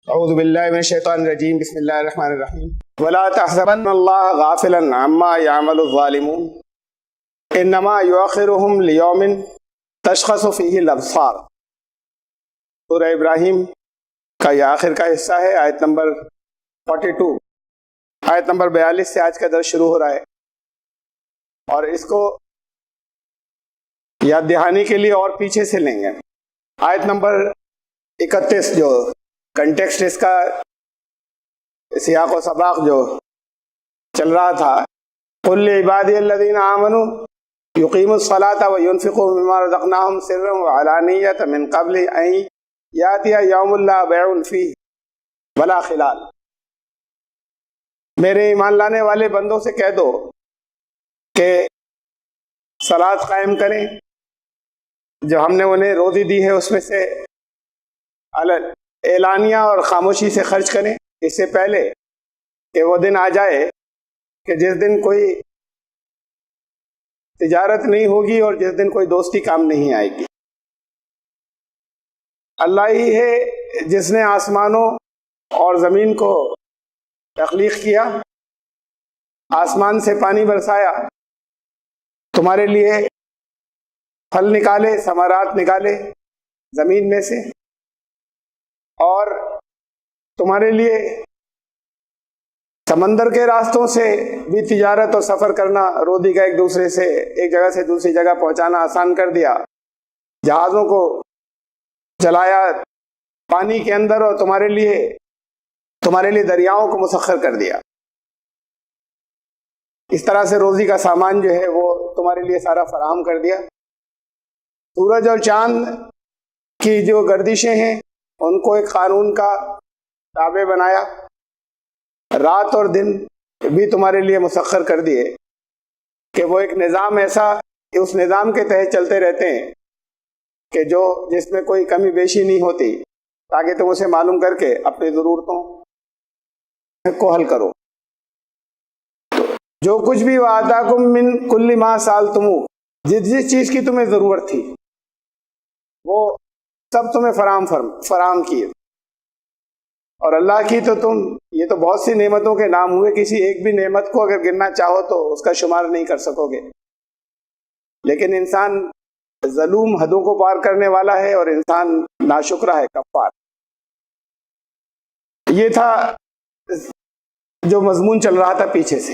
اعوذ باللہ من الشیطان الرجیم بسم اللہ الرحمن الرحیم ولا تحسبن اللہ غافلا عما يعمل الظالمون انما یؤخرهم لیوم تشخص فیہ الابصار۔ سورہ ابراہیم کا یہ آخر کا حصہ ہے، آیت نمبر 42، آیت نمبر 42 سے آج کا درس شروع ہو رہا ہے، اور اس کو یاد دہانی کے لیے اور پیچھے سے لیں گے۔ آیت نمبر 31 جو کنٹیکسٹ اس کا سیاق و سباق جو چل رہا تھا، قل لعبادی الذین آمنوا یقیموا الصلاۃ وینفقوا مما رزقناہم سرا وعلانیۃ من قبل ان یاتی یوم لا بیع فیہ ولا خلال۔ میرے ایمان لانے والے بندوں سے کہہ دو کہ صلاۃ قائم کریں، جو ہم نے انہیں روزی دی ہے اس میں سے اعلانیہ اور خاموشی سے خرچ کریں، اس سے پہلے کہ وہ دن آ جائے کہ جس دن کوئی تجارت نہیں ہوگی اور جس دن کوئی دوستی کام نہیں آئے گی۔ اللہ ہی ہے جس نے آسمانوں اور زمین کو تخلیق کیا، آسمان سے پانی برسایا، تمہارے لیے پھل نکالے، ثمرات نکالے زمین میں سے، اور تمہارے لیے سمندر کے راستوں سے بھی تجارت اور سفر کرنا، روزی کا ایک دوسرے سے ایک جگہ سے دوسری جگہ پہنچانا آسان کر دیا، جہازوں کو چلایا پانی کے اندر، اور تمہارے لیے دریاؤں کو مسخر کر دیا۔ اس طرح سے روزی کا سامان جو ہے وہ تمہارے لیے سارا فراہم کر دیا۔ سورج اور چاند کی جو گردشیں ہیں ان کو ایک قانون کا تابع بنایا، رات اور دن بھی تمہارے لیے مسخر کر دیے کہ وہ ایک نظام ایسا، اس نظام کے تحت چلتے رہتے ہیں کہ جس میں کوئی کمی بیشی نہیں ہوتی، تاکہ تم اسے معلوم کر کے اپنی ضرورتوں کو حل کرو۔ جو کچھ بھی وآتاکم من کل ما سألتموہ، جس چیز کی تمہیں ضرورت تھی وہ سب تمہیں فراہم کیے، اور اللہ کی تو یہ تو بہت سی نعمتوں کے نام ہوئے، کسی ایک بھی نعمت کو اگر گننا چاہو تو اس کا شمار نہیں کر سکو گے، لیکن انسان ظلم حدوں کو پار کرنے والا ہے اور انسان ناشکرا ہے، کفار۔ یہ تھا جو مضمون چل رہا تھا پیچھے سے،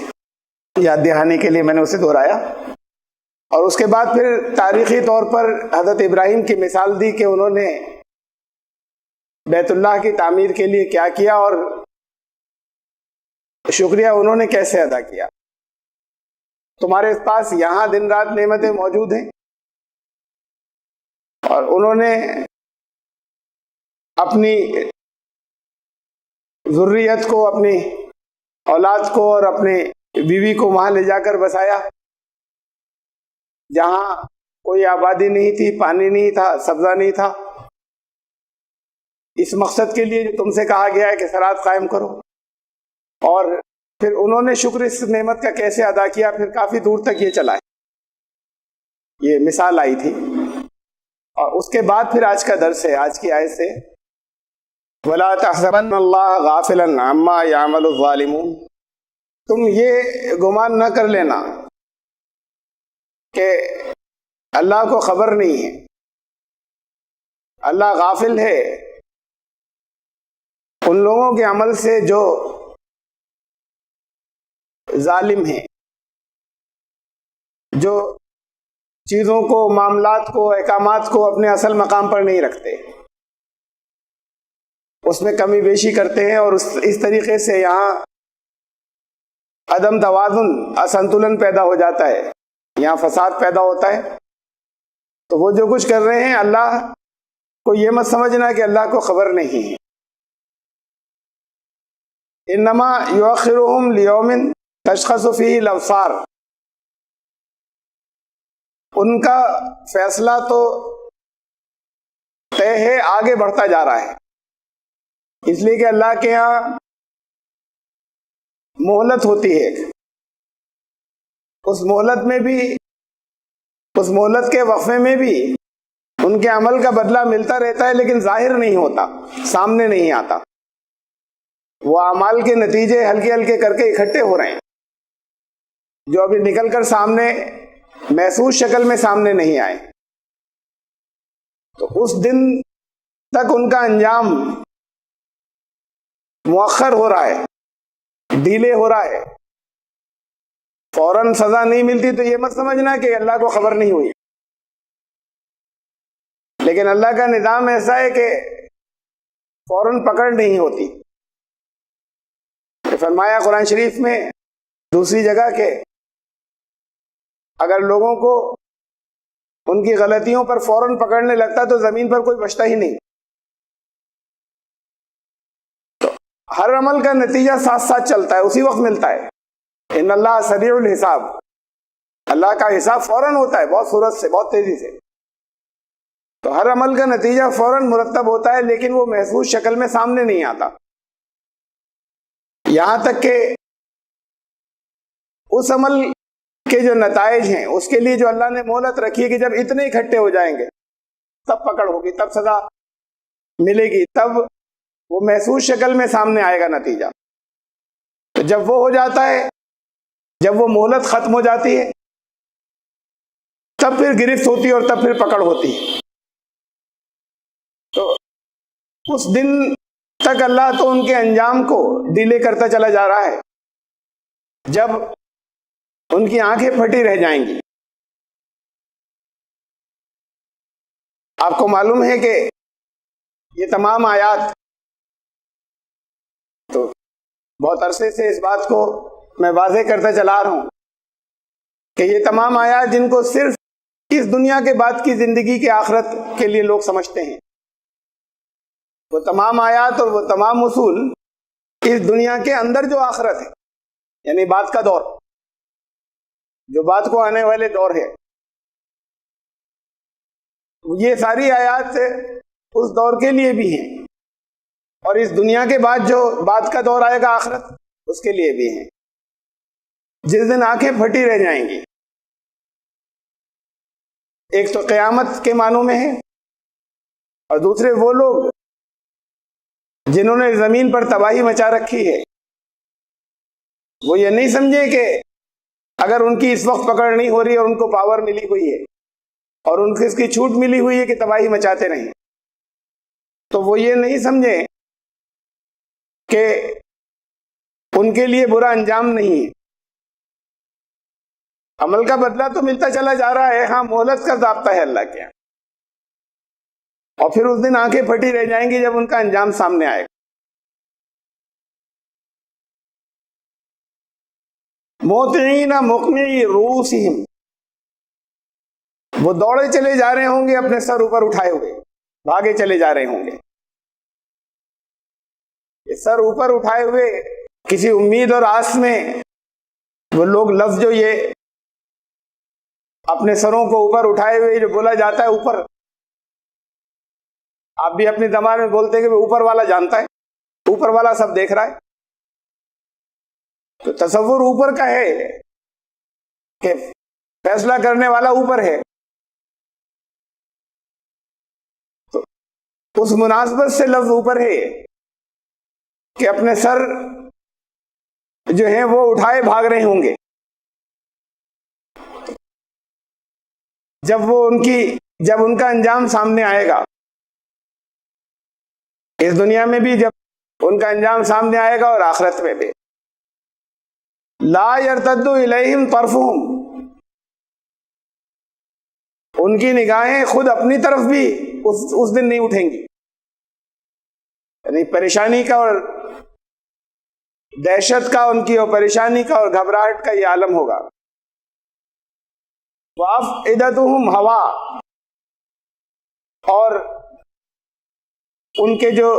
یاد دہانی کے لیے میں نے اسے دہرایا، اور اس کے بعد پھر تاریخی طور پر حضرت ابراہیم کی مثال دی کہ انہوں نے بیت اللہ کی تعمیر کے لیے کیا کیا اور شکریہ انہوں نے کیسے ادا کیا۔ تمہارے پاس یہاں دن رات نعمتیں موجود ہیں، اور انہوں نے اپنی ذریت کو، اپنی اولاد کو اور اپنی بیوی کو وہاں لے جا کر بسایا جہاں کوئی آبادی نہیں تھی، پانی نہیں تھا، سبزہ نہیں تھا، اس مقصد کے لیے جو تم سے کہا گیا ہے کہ صلاۃ قائم کرو۔ اور پھر انہوں نے شکر اس نعمت کا کیسے ادا کیا، پھر کافی دور تک یہ چلا ہے، یہ مثال آئی تھی۔ اور اس کے بعد پھر آج کا درس ہے، آج کی آیت سے وَلَا تَحْسَبَنَّ اللَّهَ غَافِلًا عَمَّا يَعْمَلُ الظَّالِمُونَ، تم یہ گمان نہ کر لینا کہ اللہ کو خبر نہیں ہے، اللہ غافل ہے ان لوگوں کے عمل سے جو ظالم ہیں، جو چیزوں کو، معاملات کو، احکامات کو اپنے اصل مقام پر نہیں رکھتے، اس میں کمی بیشی کرتے ہیں، اور اس طریقے سے یہاں عدم توازن، اسنتولن پیدا ہو جاتا ہے، یہاں فساد پیدا ہوتا ہے۔ تو وہ جو کچھ کر رہے ہیں، اللہ کو یہ مت سمجھنا کہ اللہ کو خبر نہیں ہے۔ انما یؤخرهم لیوم تشخص فیہ الابصار، ان کا فیصلہ تو طے ہے، آگے بڑھتا جا رہا ہے، اس لیے کہ اللہ کے ہاں مہلت ہوتی ہے، اس مہلت میں بھی، اس مہلت کے وقفے میں بھی ان کے عمل کا بدلہ ملتا رہتا ہے، لیکن ظاہر نہیں ہوتا، سامنے نہیں آتا۔ وہ اعمال کے نتیجے ہلکے ہلکے کر کے اکٹھے ہو رہے ہیں، جو ابھی نکل کر سامنے محسوس شکل میں سامنے نہیں آئے. تو اس دن تک ان کا انجام مؤخر ہو رہا ہے، ڈیلے ہو رہا ہے. فوراً سزا نہیں ملتی تو یہ مت سمجھنا کہ اللہ کو خبر نہیں ہوئی، لیکن اللہ کا نظام ایسا ہے کہ فوراً پکڑ نہیں ہوتی. فرمایا قرآن شریف میں دوسری جگہ کہ اگر لوگوں کو ان کی غلطیوں پر فوراً پکڑنے لگتا تو زمین پر کوئی بچتا ہی نہیں. تو ہر عمل کا نتیجہ ساتھ ساتھ چلتا ہے، اسی وقت ملتا ہے. ان اللہ سریع الحساب، اللہ کا حساب فوراً ہوتا ہے، بہت صورت سے، بہت تیزی سے. تو ہر عمل کا نتیجہ فوراً مرتب ہوتا ہے، لیکن وہ محسوس شکل میں سامنے نہیں آتا. یہاں تک کہ اس عمل کے جو نتائج ہیں اس کے لیے جو اللہ نے مہلت رکھی ہے کہ جب اتنے اکٹھے ہو جائیں گے تب پکڑ ہوگی، تب سزا ملے گی، تب وہ محسوس شکل میں سامنے آئے گا نتیجہ. تو جب وہ ہو جاتا ہے، جب وہ مہلت ختم ہو جاتی ہے، تب پھر گرفت ہوتی ہے اور تب پھر پکڑ ہوتی ہے. تو اس دن تک اللہ تو ان کے انجام کو ڈیلے کرتا چلا جا رہا ہے جب ان کی آنکھیں پھٹی رہ جائیں گی. آپ کو معلوم ہے کہ یہ تمام آیات، تو بہت عرصے سے اس بات کو میں واضح کرتا چلا رہا ہوں کہ یہ تمام آیات جن کو صرف اس دنیا کے بعد کی زندگی کے آخرت کے لیے لوگ سمجھتے ہیں، وہ تمام آیات اور وہ تمام اصول اس دنیا کے اندر جو آخرت ہے، یعنی بعد کا دور، جو بعد کو آنے والے دور ہے، یہ ساری آیات اس دور کے لیے بھی ہیں، اور اس دنیا کے بعد جو بعد کا دور آئے گا آخرت، اس کے لیے بھی ہیں. جس دن آنکھیں پھٹی رہ جائیں گی، ایک تو قیامت کے معنوں میں ہے، اور دوسرے وہ لوگ جنہوں نے زمین پر تباہی مچا رکھی ہے، وہ یہ نہیں سمجھے کہ اگر ان کی اس وقت پکڑ نہیں ہو رہی اور ان کو پاور ملی ہوئی ہے اور ان کو اس کی چھوٹ ملی ہوئی ہے کہ تباہی مچاتے رہیں، تو وہ یہ نہیں سمجھے کہ ان کے لیے برا انجام نہیں ہے. عمل کا بدلہ تو ملتا چلا جا رہا ہے، ہاں مہلت کا ضابطہ ہے اللہ کے یہاں، اور پھر اس دن آنکھیں پھٹی رہ جائیں گی جب ان کا انجام سامنے آئے گا. مہطعین مقنعی رؤوسہم، وہ دوڑے چلے جا رہے ہوں گے اپنے سر اوپر اٹھائے ہوئے، بھاگے چلے جا رہے ہوں گے. یہ سر اوپر اٹھائے ہوئے کسی امید اور آس میں، وہ لوگ لفظ جو یہ اپنے سروں کو اوپر اٹھائے ہوئے جو بولا جاتا ہے، اوپر، آپ بھی اپنی زبان میں بولتے ہیں کہ وہ اوپر والا جانتا ہے، اوپر والا سب دیکھ رہا ہے. تو تصور اوپر کا ہے کہ فیصلہ کرنے والا اوپر ہے. تو اس مناسبت سے لفظ اوپر ہے کہ اپنے سر جو ہیں وہ اٹھائے بھاگ رہے ہوں گے. جب ان کا انجام سامنے آئے گا، اس دنیا میں بھی جب ان کا انجام سامنے آئے گا اور آخرت میں بھی، لا یرتد الیہم طرفہم، ان کی نگاہیں خود اپنی طرف بھی اس دن نہیں اٹھیں گی. یعنی پریشانی کا اور دہشت کا، ان کی اور پریشانی کا اور گھبراہٹ کا یہ عالم ہوگا. وَأَفْئِدَتُهُمْ ہوا، اور ان کے جو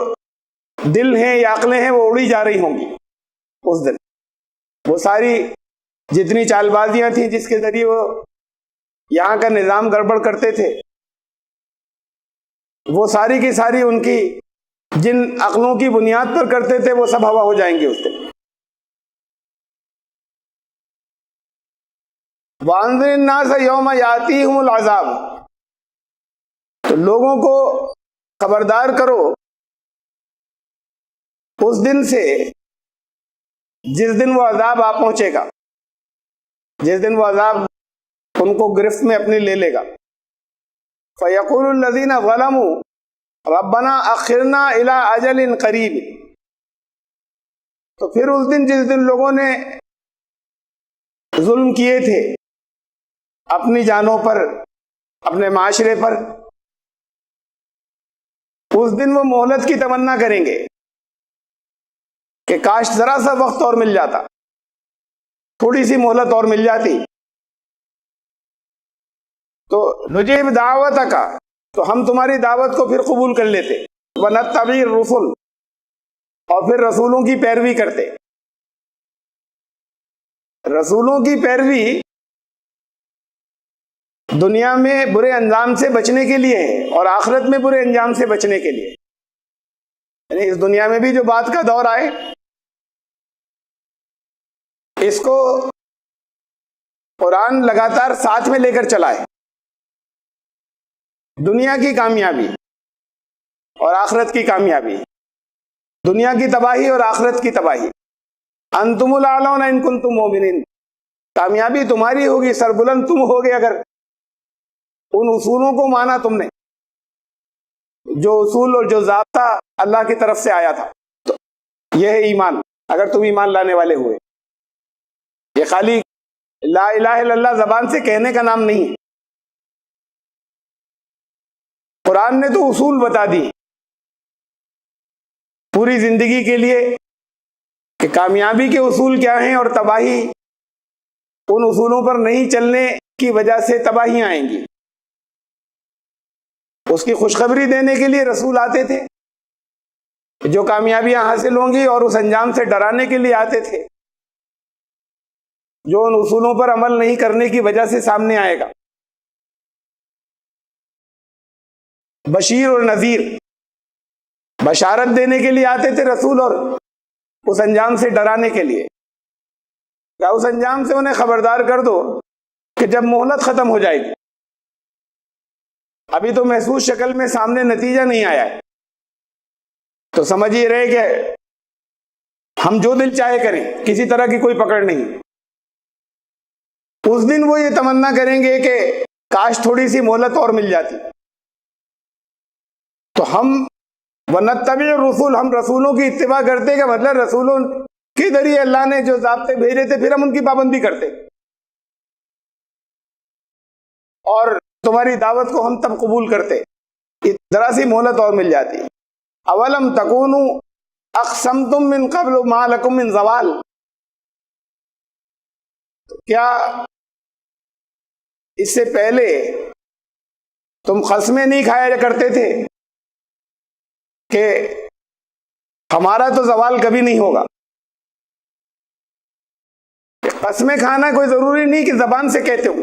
دل ہیں یا عقلیں ہیں وہ اڑی جا رہی ہوں گی اس دن. وہ ساری جتنی چال بازیاں تھیں جس کے ذریعے وہ یہاں کا نظام گڑبڑ کرتے تھے، وہ ساری کی ساری ان کی جن عقلوں کی بنیاد پر کرتے تھے وہ سب ہوا ہو جائیں گے اس دن. وَأَنذِرِ النَّاسَ يَوْمَ يَأْتِيهِمُ الْعَذَابُ، تو لوگوں کو خبردار کرو اس دن سے جس دن وہ عذاب آ پہنچے گا، جس دن وہ عذاب ان کو گرفت میں اپنی لے لے گا، فَيَقُولُ الَّذِينَ ظَلَمُوا رَبَّنَا أَخِّرْنَا إِلَىٰ أَجَلٍ قَرِيبٍ، تو پھر اس دن جس دن لوگوں نے ظلم کیے تھے اپنی جانوں پر، اپنے معاشرے پر، اس دن وہ مہلت کی تمنا کریں گے کہ کاش ذرا سا وقت اور مل جاتا، تھوڑی سی مہلت اور مل جاتی، تو نجیب دعوت کا، تو ہم تمہاری دعوت کو پھر قبول کر لیتے، وَنَتَّبِعِ الرُّسُلَ، اور پھر رسولوں کی پیروی کرتے۔ رسولوں کی پیروی دنیا میں برے انجام سے بچنے کے لیے ہے اور آخرت میں برے انجام سے بچنے کے لیے، یعنی اس دنیا میں بھی جو بات کا دور آئے اس کو قرآن لگاتار ساتھ میں لے کر چلائے، دنیا کی کامیابی اور آخرت کی کامیابی، دنیا کی تباہی اور آخرت کی تباہی۔ انتم الاعلون ان کنتم مؤمنین، کامیابی تمہاری ہوگی، سربلند تم ہوگے اگر ان اصولوں کو مانا تم نے، جو اصول اور جو ضابطہ اللہ کی طرف سے آیا تھا۔ تو یہ ہے ایمان، اگر تم ایمان لانے والے ہوئے۔ یہ خالی لا الہ الا اللہ زبان سے کہنے کا نام نہیں، قرآن نے تو اصول بتا دی پوری زندگی کے لیے کہ کامیابی کے اصول کیا ہیں اور تباہی ان اصولوں پر نہیں چلنے کی وجہ سے تباہیاں آئیں گی۔ اس کی خوشخبری دینے کے لیے رسول آتے تھے جو کامیابیاں حاصل ہوں گی، اور اس انجام سے ڈرانے کے لیے آتے تھے جو ان اصولوں پر عمل نہیں کرنے کی وجہ سے سامنے آئے گا۔ بشیر اور نذیر، بشارت دینے کے لیے آتے تھے رسول، اور اس انجام سے ڈرانے کے لیے، یا اس انجام سے انہیں خبردار کر دو کہ جب مہلت ختم ہو جائے گی، ابھی تو محسوس شکل میں سامنے نتیجہ نہیں آیا ہے، تو سمجھ یہ رہے کہ ہم جو دل چاہے کریں، کسی طرح کی کوئی پکڑ نہیں۔ اس دن وہ یہ تمنا کریں گے کہ کاش تھوڑی سی مہلت اور مل جاتی، تو ہم وَنَتَّبِعِ الرُّسُلَ، ہم رسولوں کی اتباع کرتے، کا مطلب رسولوں کے ذریعے اللہ نے جو ضابطے بھیجے تھے پھر ہم ان کی پابندی کرتے، اور تمہاری دعوت کو ہم تب قبول کرتے، ذرا سی مہلت اور مل جاتی۔ اولم تکونوا اقسمتم من قبل ما لکم من زوال، کیا اس سے پہلے تم قسمیں نہیں کھایا کرتے تھے کہ ہمارا تو زوال کبھی نہیں ہوگا؟ قسمیں کھانا کوئی ضروری نہیں کہ زبان سے کہتے ہو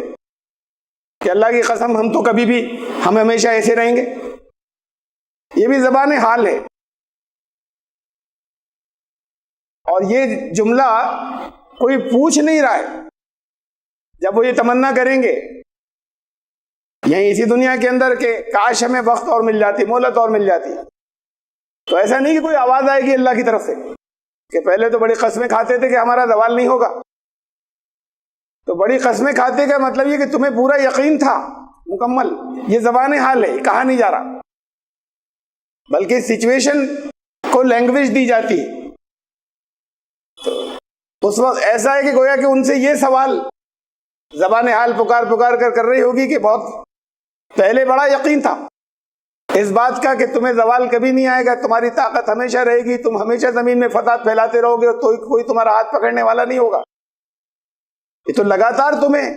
کہ اللہ کی قسم ہم تو کبھی بھی، ہم ہمیشہ ایسے رہیں گے، یہ بھی زبان حال ہے۔ اور یہ جملہ کوئی پوچھ نہیں رہا ہے، جب وہ یہ تمنا کریں گے یہیں اسی دنیا کے اندر کہ کاش ہمیں وقت اور مل جاتی، مہلت اور مل جاتی، تو ایسا نہیں کہ کوئی آواز آئے گی اللہ کی طرف سے کہ پہلے تو بڑی قسمیں کھاتے تھے کہ ہمارا زوال نہیں ہوگا۔ تو بڑی قسمیں کھاتے کا مطلب یہ کہ تمہیں پورا یقین تھا مکمل، یہ زبان حال ہے، کہا نہیں جا رہا، بلکہ سچویشن کو لینگویج دی جاتی ہے۔ تو اس وقت ایسا ہے کہ گویا کہ ان سے یہ سوال زبان حال پکار پکار کر رہی ہوگی کہ بہت پہلے بڑا یقین تھا اس بات کا کہ تمہیں زوال کبھی نہیں آئے گا، تمہاری طاقت ہمیشہ رہے گی، تم ہمیشہ زمین میں فتح پھیلاتے رہو گے، تو کوئی تمہارا ہاتھ پکڑنے والا نہیں ہوگا۔ یہ تو لگاتار تمہیں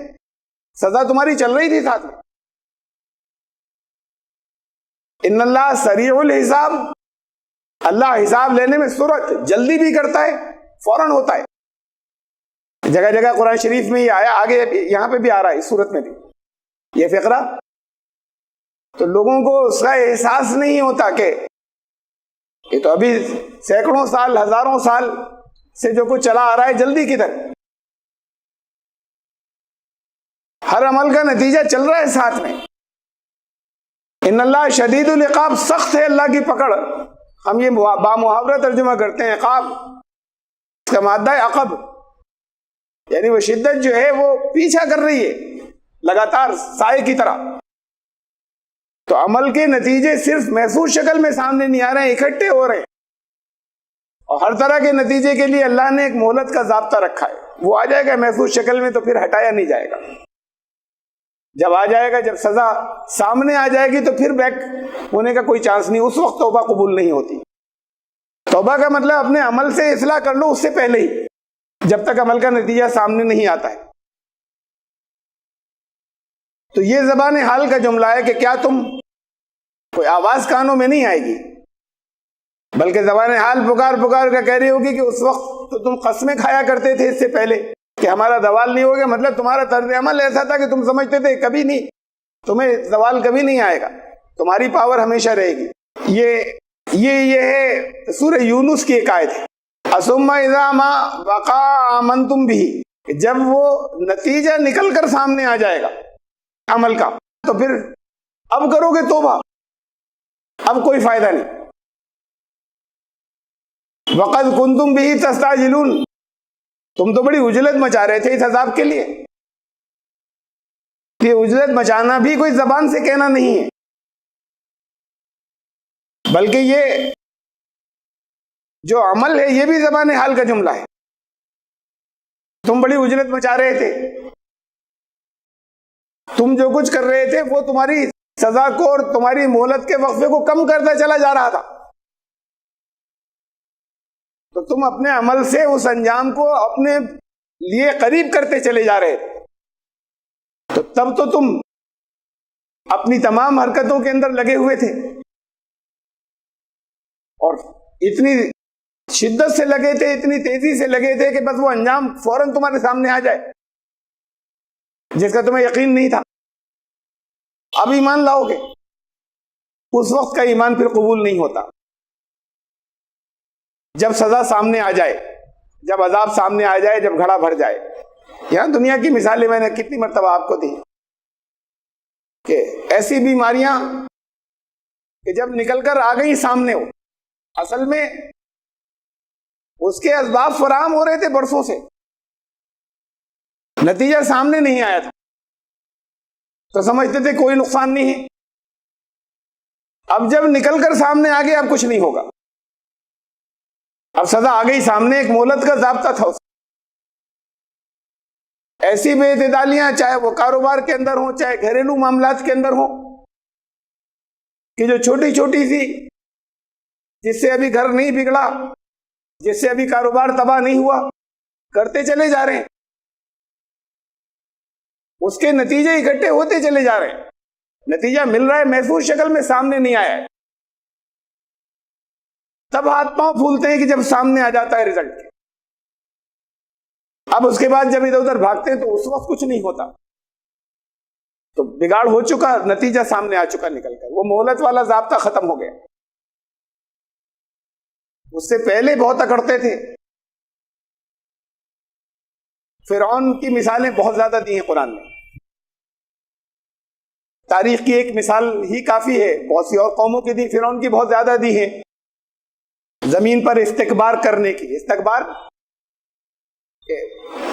سزا تمہاری چل رہی تھی ساتھ میں۔ ان اللہ سریع الحساب، اللہ حساب لینے میں سرعت، جلدی بھی کرتا ہے، فوراً ہوتا ہے۔ جگہ جگہ قرآن شریف میں یہ آیا، آگے یہاں پہ بھی آ رہا ہے، اس صورت میں بھی یہ فقرہ، تو لوگوں کو اس کا احساس نہیں ہوتا کہ یہ تو ابھی سینکڑوں سال، ہزاروں سال سے جو کچھ چلا آ رہا ہے، جلدی کدھر، ہر عمل کا نتیجہ چل رہا ہے ساتھ میں۔ ان اللہ شدید العقاب، سخت ہے اللہ کی پکڑ، ہم یہ بامحاورہ ترجمہ کرتے ہیں عقاب، اس کا مادہ ہے عقب، یعنی وہ شدت جو ہے وہ پیچھا کر رہی ہے لگاتار سائے کی طرح۔ تو عمل کے نتیجے صرف محسوس شکل میں سامنے نہیں آ رہے ہیں، اکٹھے ہو رہے ہیں، اور ہر طرح کے نتیجے کے لیے اللہ نے ایک مہلت کا ضابطہ رکھا ہے، وہ آ جائے گا محسوس شکل میں تو پھر ہٹایا نہیں جائے گا، جب آ جائے گا، جب سزا سامنے آ جائے گی تو پھر بیک ہونے کا کوئی چانس نہیں، اس وقت توبہ قبول نہیں ہوتی۔ توبہ کا مطلب اپنے عمل سے اصلاح کر لو اس سے پہلے ہی، جب تک عمل کا نتیجہ سامنے نہیں آتا ہے۔ تو یہ زبان حال کا جملہ ہے کہ کیا تم، کوئی آواز کانوں میں نہیں آئے گی، بلکہ زبان حال پکار پکار کر کہہ رہی ہوگی کہ اس وقت تو تم قسمیں کھایا کرتے تھے اس سے پہلے کہ ہمارا زوال نہیں ہوگا، مطلب تمہارا طرز عمل ایسا تھا کہ تم سمجھتے تھے کبھی نہیں، تمہیں زوال کبھی نہیں آئے گا، تمہاری پاور ہمیشہ رہے گی۔ یہ ہے سورہ یونس کی ایک آیت ہے، ثم اذا ما وقع آمنتم به، جب وہ نتیجہ نکل کر سامنے آ جائے گا عمل کا تو پھر اب کرو گے توبہ، اب کوئی فائدہ نہیں۔ وقد کنتم به تستعجلون، تم تو بڑی اجلت مچا رہے تھے اس عذاب کے لیے۔ یہ اجلت مچانا بھی کوئی زبان سے کہنا نہیں ہے، بلکہ یہ جو عمل ہے یہ بھی زبان حال کا جملہ ہے۔ تم بڑی اجلت مچا رہے تھے، تم جو کچھ کر رہے تھے وہ تمہاری سزا کو اور تمہاری مہلت کے وقفے کو کم کرتا چلا جا رہا تھا، تو تم اپنے عمل سے اس انجام کو اپنے لیے قریب کرتے چلے جا رہے تھے، تو تب تو تم اپنی تمام حرکتوں کے اندر لگے ہوئے تھے اور اتنی شدت سے لگے تھے، اتنی تیزی سے لگے تھے کہ بس وہ انجام فوراً تمہارے سامنے آ جائے جس کا تمہیں یقین نہیں تھا۔ اب ایمان لاؤ گے، اس وقت کا ایمان پھر قبول نہیں ہوتا جب سزا سامنے آ جائے، جب عذاب سامنے آ جائے، جب گھڑا بھر جائے۔ یہاں دنیا کی مثالیں میں نے کتنی مرتبہ آپ کو دی کہ ایسی بیماریاں کہ جب نکل کر آ گئی سامنے ہو، اصل میں اس کے اسباب فراہم ہو رہے تھے برسوں سے، نتیجہ سامنے نہیں آیا تھا تو سمجھتے تھے کوئی نقصان نہیں ہے، اب جب نکل کر سامنے آ گئے اب کچھ نہیں ہوگا، اب سزا آ گئی سامنے، ایک مہلت کا ضابطہ تھا۔ ایسی بے اعتدالیاں چاہے وہ کاروبار کے اندر ہوں، چاہے گھریلو معاملات کے اندر ہوں، کہ جو چھوٹی چھوٹی سی، جس سے ابھی گھر نہیں بگڑا، جس سے ابھی کاروبار تباہ نہیں ہوا، کرتے چلے جا رہے ہیں، اس کے نتیجے اکٹھے ہوتے چلے جا رہے ہیں، نتیجہ مل رہا ہے، محسوس شکل میں سامنے نہیں آیا ہے، تب ہاتھ پاؤں پھولتے ہیں کہ جب سامنے آ جاتا ہے رزلٹ۔ اب اس کے بعد جب ادھر ادھر بھاگتے ہیں تو اس وقت کچھ نہیں ہوتا، تو بگاڑ ہو چکا، نتیجہ سامنے آ چکا نکل کر، وہ مہلت والا ضابطہ ختم ہو گیا۔ اس سے پہلے بہت اکڑتے تھے، فرعون کی مثالیں بہت زیادہ دی ہیں قرآن نے، تاریخ کی ایک مثال ہی کافی ہے، بہت سی اور قوموں کی دی، فرعون کی بہت زیادہ دی ہیں، زمین پر استکبار کرنے کی۔ استکبار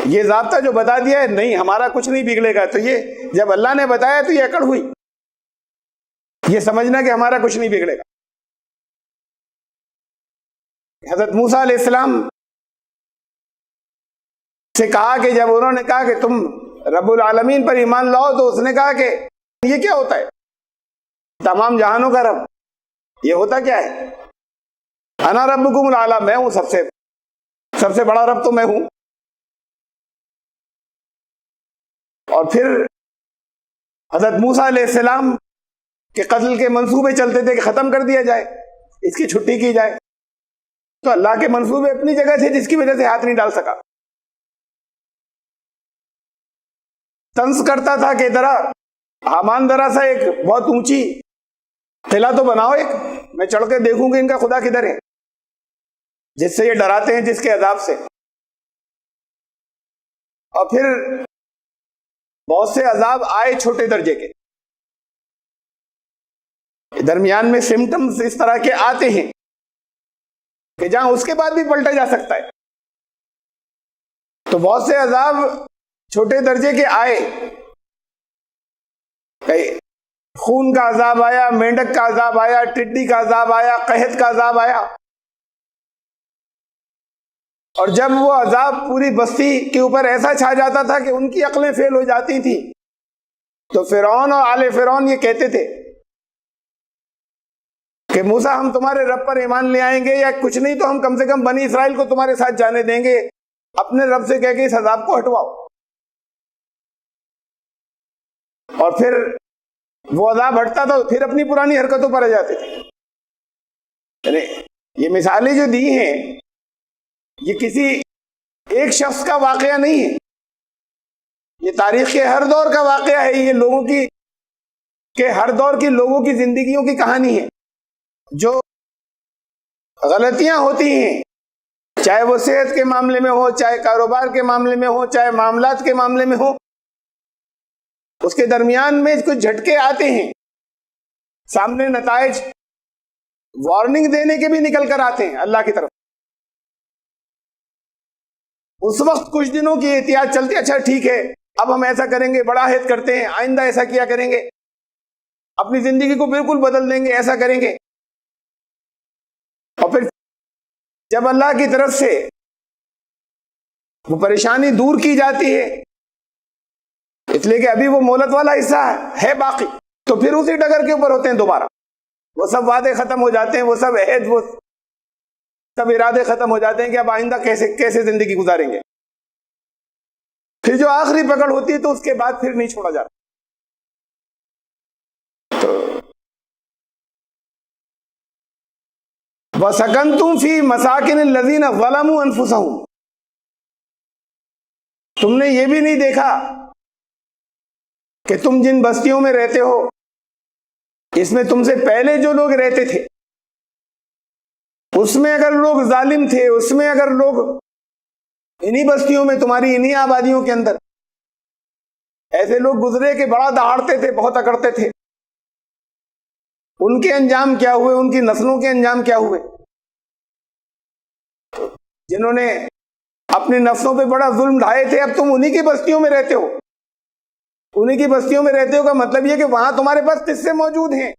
یہ ضابطہ جو بتا دیا ہے، نہیں ہمارا کچھ نہیں بگڑے گا، تو یہ جب اللہ نے بتایا تو یہ اکڑ ہوئی، یہ سمجھنا کہ ہمارا کچھ نہیں بگڑے گا۔ حضرت موسیٰ علیہ السلام سے کہا کہ جب انہوں نے کہا کہ تم رب العالمین پر ایمان لاؤ، تو اس نے کہا کہ یہ کیا ہوتا ہے، تمام جہانوں کا رب، یہ ہوتا کیا ہے؟ انا ربکم الاعلی، میں ہوں سب سے بڑا رب تو میں ہوں۔ اور پھر حضرت موسیٰ علیہ السلام کے قتل کے منصوبے چلتے تھے کہ ختم کر دیا جائے، اس کی چھٹی کی جائے، تو اللہ کے منصوبے اپنی جگہ تھے جس کی وجہ سے ہاتھ نہیں ڈال سکا۔ طنز کرتا تھا کہ ذرا حامان ذرا سا ایک بہت اونچی قلعہ تو بناؤ، ایک میں چڑھ کے دیکھوں گی ان کا خدا کدھر ہے، جس سے یہ ڈراتے ہیں جس کے عذاب سے۔ اور پھر بہت سے عذاب آئے چھوٹے درجے کے، درمیان میں سمٹمز اس طرح کے آتے ہیں کہ جہاں اس کے بعد بھی پلٹا جا سکتا ہے. تو بہت سے عذاب چھوٹے درجے کے آئے، خون کا عذاب آیا، مینڈک کا عذاب آیا، ٹڈی کا عذاب آیا، قحط کا عذاب آیا. اور جب وہ عذاب پوری بستی کے اوپر ایسا چھا جاتا تھا کہ ان کی عقلیں فیل ہو جاتی تھیں، تو فرعون اور آل فرعون یہ کہتے تھے کہ موسیٰ ہم تمہارے رب پر ایمان لے آئیں گے، یا کچھ نہیں تو ہم کم سے کم بنی اسرائیل کو تمہارے ساتھ جانے دیں گے، اپنے رب سے کہہ کے اس عذاب کو ہٹواؤ. اور پھر وہ عذاب ہٹتا تھا، پھر اپنی پرانی حرکتوں پر آ جاتے تھے. یعنی یہ مثالیں جو دی ہیں یہ کسی ایک شخص کا واقعہ نہیں ہے، یہ تاریخ کے ہر دور کا واقعہ ہے. یہ لوگوں کی کہ ہر دور کی لوگوں کی زندگیوں کی کہانی ہے. جو غلطیاں ہوتی ہیں، چاہے وہ صحت کے معاملے میں ہو، چاہے کاروبار کے معاملے میں ہو، چاہے معاملات کے معاملے میں ہو، اس کے درمیان میں کچھ جھٹکے آتے ہیں، سامنے نتائج وارننگ دینے کے بھی نکل کر آتے ہیں اللہ کی طرف. اس وقت کچھ دنوں کی احتیاط چلتی، اچھا ٹھیک ہے اب ہم ایسا کریں گے، بڑا عہد کرتے ہیں، آئندہ ایسا کیا کریں گے، اپنی زندگی کو بالکل بدل دیں گے، ایسا کریں گے. اور پھر جب اللہ کی طرف سے وہ پریشانی دور کی جاتی ہے، اس لیے کہ ابھی وہ مہلت والا حصہ ہے باقی، تو پھر اسی ڈگر کے اوپر ہوتے ہیں دوبارہ. وہ سب وعدے ختم ہو جاتے ہیں، وہ سب عہد، وہ سب ارادے ختم ہو جاتے ہیں کہ اب آئندہ کیسے زندگی گزاریں گے. پھر جو آخری پکڑ ہوتی ہے تو اس کے بعد پھر نہیں چھوڑا جاتا. وَسَكَنْتُمْ فِي مَسَاكِنِ الَّذِينَ ظَلَمُوا أَنفُسَهُمْ، تم نے یہ بھی نہیں دیکھا کہ تم جن بستیوں میں رہتے ہو اس میں تم سے پہلے جو لوگ رہتے تھے، اس میں اگر لوگ ظالم تھے، اس میں اگر لوگ انہی بستیوں میں، تمہاری انہی آبادیوں کے اندر ایسے لوگ گزرے کہ بڑا دہاڑتے تھے، بہت اکڑتے تھے، ان کے انجام کیا ہوئے، ان کی نسلوں کے انجام کیا ہوئے؟ جنہوں نے اپنی نفسوں پہ بڑا ظلم ڈھائے تھے، اب تم انہی کی بستیوں میں رہتے ہو. انہی کی بستیوں میں رہتے ہو کا مطلب یہ کہ وہاں تمہارے پاس قصے موجود ہیں.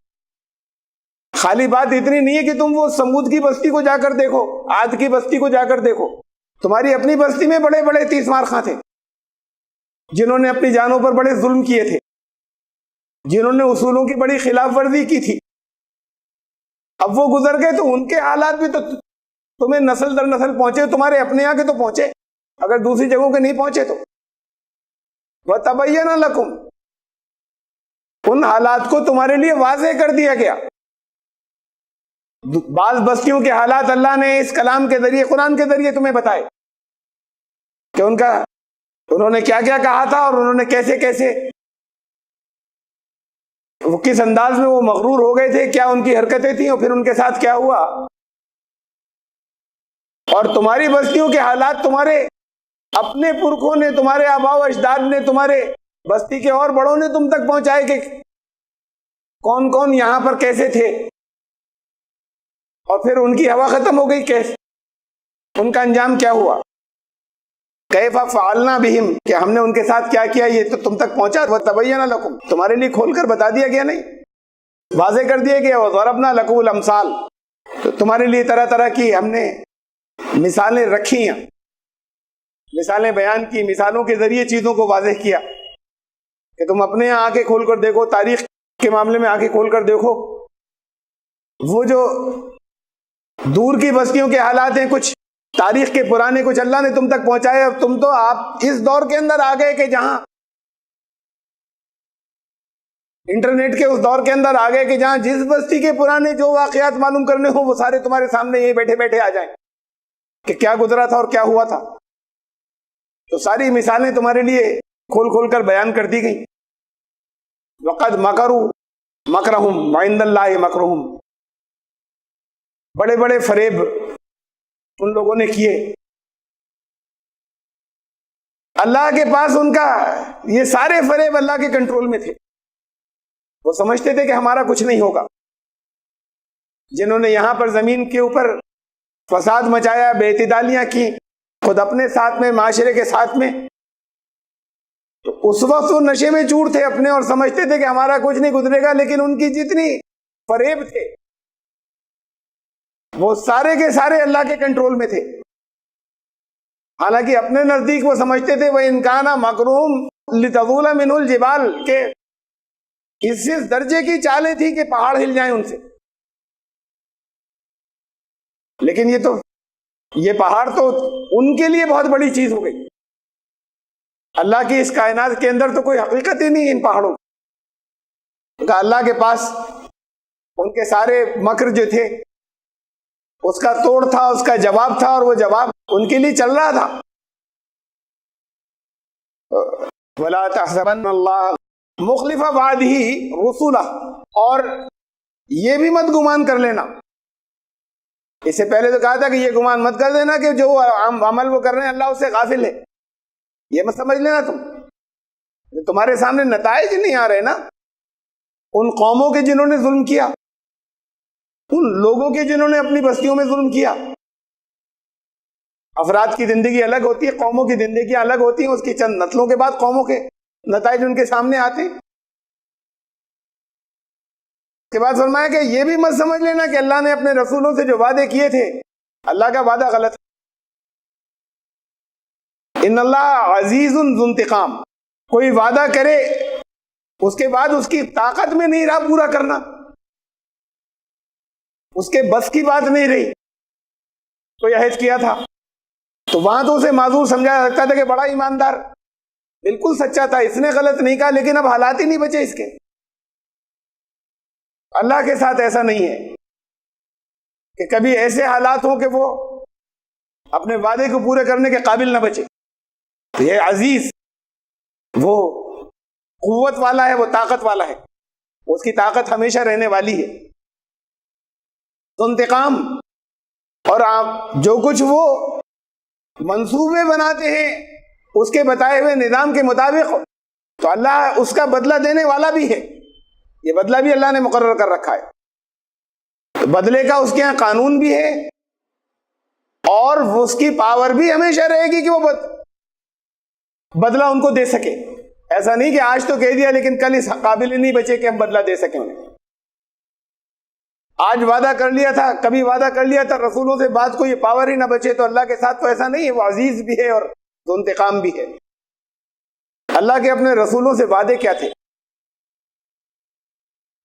خالی بات اتنی نہیں ہے کہ تم وہ سمود کی بستی کو جا کر دیکھو، عاد کی بستی کو جا کر دیکھو. تمہاری اپنی بستی میں بڑے بڑے تیس مار خاں تھے، جنہوں نے اپنی جانوں پر بڑے ظلم کیے تھے، جنہوں نے اصولوں کی بڑی خلاف ورزی کی تھی. اب وہ گزر گئے تو ان کے حالات بھی تو تمہیں نسل در نسل پہنچے، تمہارے اپنے یہاں کے تو پہنچے، اگر دوسری جگہوں کے نہیں پہنچے تو. وَتَبَيَّنَ لَكُمْ، ان حالات کو تمہارے لیے واضح کر دیا گیا. بعض بستیوں کے حالات اللہ نے اس کلام کے ذریعے، قرآن کے ذریعے تمہیں بتائے کہ انہوں نے کیا کیا کہا تھا، اور انہوں نے کیسے کیسے، وہ کس انداز میں وہ مغرور ہو گئے تھے، کیا ان کی حرکتیں تھیں، اور پھر ان کے ساتھ کیا ہوا. اور تمہاری بستیوں کے حالات تمہارے اپنے پرکھوں نے، تمہارے آباء و اجداد نے، تمہارے بستی کے اور بڑوں نے تم تک پہنچائے کہ کون کون یہاں پر کیسے تھے، اور پھر ان کی ہوا ختم ہو گئی، کیسے ان کا انجام کیا ہوا. کیف فعلنا بہم، کہ ہم نے ان کے ساتھ کیا کیا، یہ تو تم تک پہنچا. وَتَبَيَّنَ لَكُمْ، تمہارے لیے کھول کر بتا دیا گیا، نہیں واضح کر دیا گیا. وَضَرَبْنَا لَكُمُ الْأَمْثَالَ، تو تمہارے لیے طرح طرح کی ہم نے مثالیں رکھی ہیں، مثالیں بیان کی، مثالوں کے ذریعے چیزوں کو واضح کیا کہ تم اپنے یہاں آنکھیں کھول کر دیکھو، تاریخ کے معاملے میں آنکھیں کھول کر دیکھو. وہ جو دور کی بستیوں کے حالات ہیں، کچھ تاریخ کے پرانے، کچھ اللہ نے تم تک پہنچائے. اب تم تو آپ اس دور کے اندر آ گئے کہ جہاں انٹرنیٹ کے اس دور کے اندر آ گئے کہ جہاں جس بستی کے پرانے جو واقعات معلوم کرنے ہوں وہ سارے تمہارے سامنے یہی بیٹھے بیٹھے آ جائیں کہ کیا گزرا تھا اور کیا ہوا تھا. تو ساری مثالیں تمہارے لیے کھول کھول کر بیان کر دی گئی. وَقَدْ مَكَرُوا مَكْرَهُمْ وَعِندَ اللَّهِ مَكْرُهُمْ، بڑے بڑے فریب ان لوگوں نے کیے. اللہ کے پاس ان کا یہ سارے فریب اللہ کے کنٹرول میں تھے. وہ سمجھتے تھے کہ ہمارا کچھ نہیں ہوگا. جنہوں نے یہاں پر زمین کے اوپر فساد مچایا، بے اعتدالیاں کی، خود اپنے ساتھ میں، معاشرے کے ساتھ میں. تو اس وقت وہ نشے میں چور تھے اپنے اور سمجھتے تھے کہ ہمارا کچھ نہیں گزرے گا، لیکن ان کی جتنی فریب تھے وہ سارے کے سارے اللہ کے کنٹرول میں تھے. حالانکہ اپنے نزدیک وہ سمجھتے تھے وہ انکانہ مکروم لتزول منہ الجبال، کہ اس درجے کی چالیں تھی کہ پہاڑ ہل جائیں ان سے. لیکن یہ پہاڑ تو ان کے لیے بہت بڑی چیز ہو گئی. اللہ کی اس کائنات کے اندر تو کوئی حقیقت ہی نہیں ان پہاڑوں کی. اللہ کے پاس ان کے سارے مکر جو تھے اس کا توڑ تھا، اس کا جواب تھا، اور وہ جواب ان کے لیے چل رہا تھا. وَلَا تَحْسَبَنَّ اللَّهَ مُخْلِفَ وَعْدِهِ رُسُلَهُ، اور یہ بھی مت گمان کر لینا. اس سے پہلے تو کہا تھا کہ یہ گمان مت کر دینا کہ جو عمل وہ کر رہے ہیں اللہ اس سے غافل ہے. یہ مت سمجھ لینا تمہارے سامنے نتائج نہیں آ رہے نا ان قوموں کے جنہوں نے ظلم کیا، ان لوگوں کے جنہوں نے اپنی بستیوں میں ظلم کیا. افراد کی زندگی الگ ہوتی ہے، قوموں کی زندگیاں الگ ہوتی ہیں، اس کی چند نسلوں کے بعد قوموں کے نتائج ان کے سامنے آتے ہیں. اس کے بعد فرمایا کہ یہ بھی مت سمجھ لینا کہ اللہ نے اپنے رسولوں سے جو وعدے کیے تھے اللہ کا وعدہ غلط ہے. ان اللہ عزیز ذو انتقام، کوئی وعدہ کرے اس کے بعد اس کی طاقت میں نہیں رہا پورا کرنا، اس کے بس کی بات نہیں رہی. کوئی عہد کیا تھا تو وہاں تو اسے معذور سمجھا جا سکتا تھا کہ بڑا ایماندار، بالکل سچا تھا، اس نے غلط نہیں کہا، لیکن اب حالات ہی نہیں بچے اس کے. اللہ کے ساتھ ایسا نہیں ہے کہ کبھی ایسے حالات ہوں کہ وہ اپنے وعدے کو پورے کرنے کے قابل نہ بچے. یہ عزیز، وہ قوت والا ہے، وہ طاقت والا ہے، اس کی طاقت ہمیشہ رہنے والی ہے. تو انتقام، اور آپ جو کچھ وہ منصوبے بناتے ہیں اس کے بتائے ہوئے نظام کے مطابق تو اللہ اس کا بدلہ دینے والا بھی ہے. یہ بدلہ بھی اللہ نے مقرر کر رکھا ہے. تو بدلے کا اس کے یہاں قانون بھی ہے، اور اس کی پاور بھی ہمیشہ رہے گی کہ وہ بدلہ ان کو دے سکے. ایسا نہیں کہ آج تو کہہ دیا لیکن کل اس قابل ہی نہیں بچے کہ ہم بدلہ دے سکیں انہیں. آج وعدہ کر لیا تھا، کبھی وعدہ کر لیا تھا رسولوں سے، بات کو یہ پاور ہی نہ بچے. تو اللہ کے ساتھ تو ایسا نہیں ہے، وہ عزیز بھی ہے اور ذو انتقام بھی ہے. اللہ کے اپنے رسولوں سے وعدے کیا تھے؟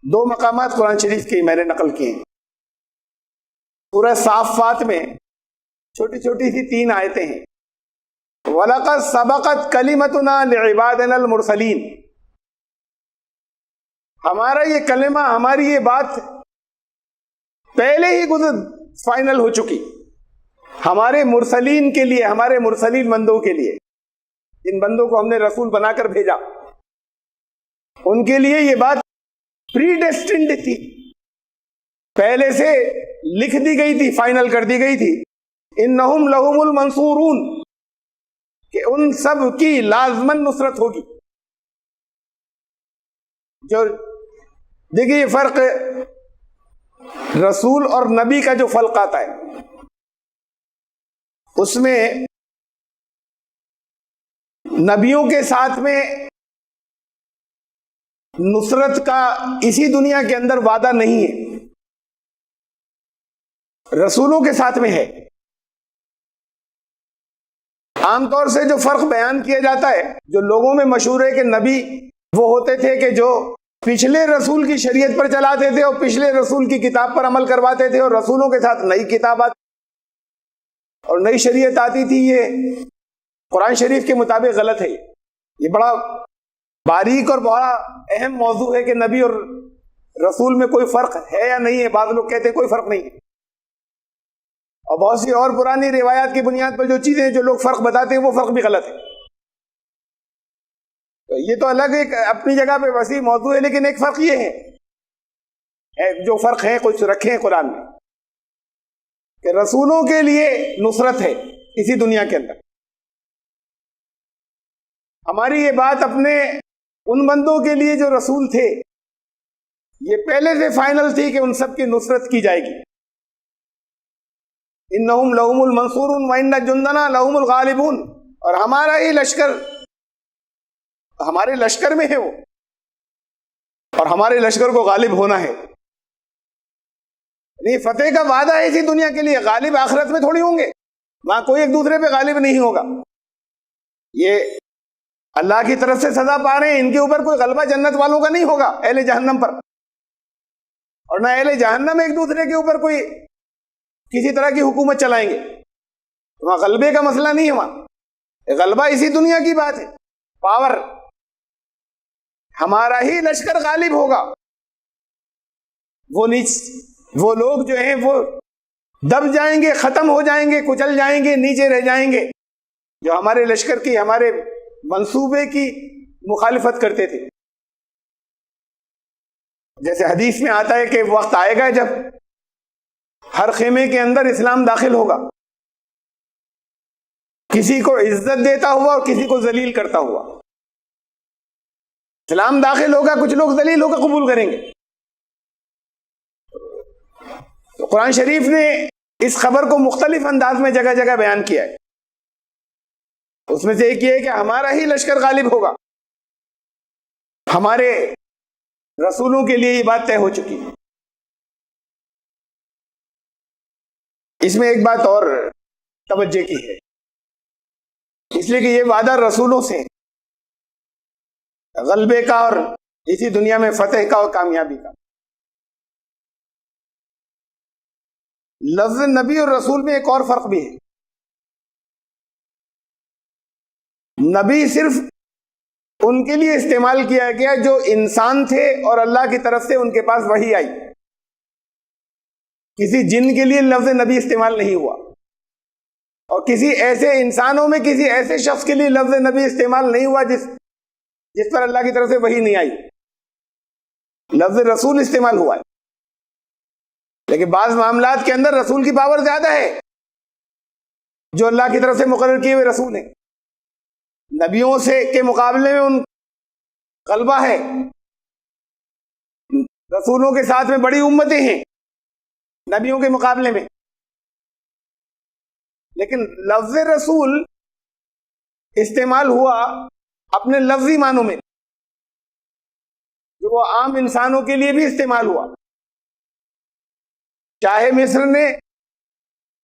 2 مقامات قرآن شریف کی میں نے نقل کیے ہیں. سورہ صافات میں چھوٹی چھوٹی سی 3 آیتیں ہیں. وَلَقَدْ سَبَقَتْ كَلِمَتُنَا لِعِبَادِنَا الْمُرْسَلِينَ، ہمارا یہ کلمہ، ہماری یہ بات پہلے ہی فائنل ہو چکی ہمارے مرسلین کے لیے، ہمارے مرسلین بندوں کے لیے، جن بندوں کو ہم نے رسول بنا کر بھیجا، ان کے لیے یہ بات پری ڈیسٹنڈ تھی، پہلے سے لکھ دی گئی تھی، فائنل کر دی گئی تھی. انہم لہم المنصورون، کہ ان سب کی لازمن نصرت ہوگی. جو دیکھیے یہ فرق رسول اور نبی کا جو فرق آتا ہے، اس میں نبیوں کے ساتھ میں نصرت کا اسی دنیا کے اندر وعدہ نہیں ہے، رسولوں کے ساتھ میں ہے. عام طور سے جو فرق بیان کیا جاتا ہے، جو لوگوں میں مشہور ہے کہ نبی وہ ہوتے تھے کہ جو پچھلے رسول کی شریعت پر چلاتے تھے اور پچھلے رسول کی کتاب پر عمل کرواتے تھے، اور رسولوں کے ساتھ نئی کتاب آتی اور نئی شریعت آتی تھی. یہ قرآن شریف کے مطابق غلط ہے. یہ بڑا باریک اور بڑا اہم موضوع ہے کہ نبی اور رسول میں کوئی فرق ہے یا نہیں ہے. بعض لوگ کہتے ہیں کوئی فرق نہیں ہے، اور بہت سی اور پرانی روایات کی بنیاد پر جو چیزیں جو لوگ فرق بتاتے ہیں وہ فرق بھی غلط ہے. تو یہ تو الگ ایک اپنی جگہ پہ وسیع موضوع ہے، لیکن ایک فرق یہ ہے، جو فرق ہے کچھ رکھے ہیں قرآن میں، کہ رسولوں کے لیے نصرت ہے اسی دنیا کے اندر. ہماری یہ بات اپنے ان بندوں کے لیے جو رسول تھے، یہ پہلے سے فائنل تھی کہ ان سب کی نصرت کی جائے گی. انہم لہم المنصورون وان جندنا لہم الغالبون، اور ہمارا ہی لشکر ہمارے لشکر میں ہے وہ، اور ہمارے لشکر کو غالب ہونا ہے۔ نہیں، فتح کا وعدہ ہے اسی دنیا کے لیے، غالب آخرت میں تھوڑی ہوں گے، وہاں کوئی ایک دوسرے پہ غالب نہیں ہوگا۔ یہ اللہ کی طرف سے سزا پا رہے ہیں، ان کے اوپر کوئی غلبہ جنت والوں کا نہیں ہوگا اہل جہنم پر، اور نہ اہل جہنم ایک دوسرے کے اوپر کوئی کسی طرح کی حکومت چلائیں گے۔ وہاں غلبے کا مسئلہ نہیں ہے، وہاں غلبہ اسی دنیا کی بات ہے، پاور، ہمارا ہی لشکر غالب ہوگا۔ وہ لوگ جو ہیں وہ دب جائیں گے، ختم ہو جائیں گے، کچل جائیں گے، نیچے رہ جائیں گے، جو ہمارے لشکر کی، ہمارے منصوبے کی مخالفت کرتے تھے۔ جیسے حدیث میں آتا ہے کہ وقت آئے گا جب ہر خیمے کے اندر اسلام داخل ہوگا، کسی کو عزت دیتا ہوا اور کسی کو ذلیل کرتا ہوا۔ اسلام داخل ہوگا، کچھ لوگ ذلیل ہو کر قبول کریں گے۔ تو قرآن شریف نے اس خبر کو مختلف انداز میں جگہ جگہ بیان کیا ہے۔ اس میں سے ایک یہ ہے کہ ہمارا ہی لشکر غالب ہوگا، ہمارے رسولوں کے لیے یہ بات طے ہو چکی ہے۔ اس میں ایک بات اور توجہ کی ہے، اس لیے کہ یہ وعدہ رسولوں سے غلبے کا اور اسی دنیا میں فتح کا اور کامیابی کا۔ لفظ نبی اور رسول میں ایک اور فرق بھی ہے۔ نبی صرف ان کے لیے استعمال کیا گیا جو انسان تھے اور اللہ کی طرف سے ان کے پاس وحی آئی، کسی جن کے لیے لفظ نبی استعمال نہیں ہوا، اور کسی ایسے انسانوں میں کسی ایسے شخص کے لیے لفظ نبی استعمال نہیں ہوا جس پر اللہ کی طرف سے وحی نہیں آئی۔ لفظ رسول استعمال ہوا ہے، لیکن بعض معاملات کے اندر رسول کی پاور زیادہ ہے، جو اللہ کی طرف سے مقرر کیے ہوئے رسول ہیں۔ نبیوں سے کے مقابلے میں ان غلبہ ہے، رسولوں کے ساتھ میں بڑی امتیں ہیں نبیوں کے مقابلے میں، لیکن لفظ رسول استعمال ہوا اپنے لفظی معنوں میں، جو وہ عام انسانوں کے لیے بھی استعمال ہوا۔ چاہے مصر نے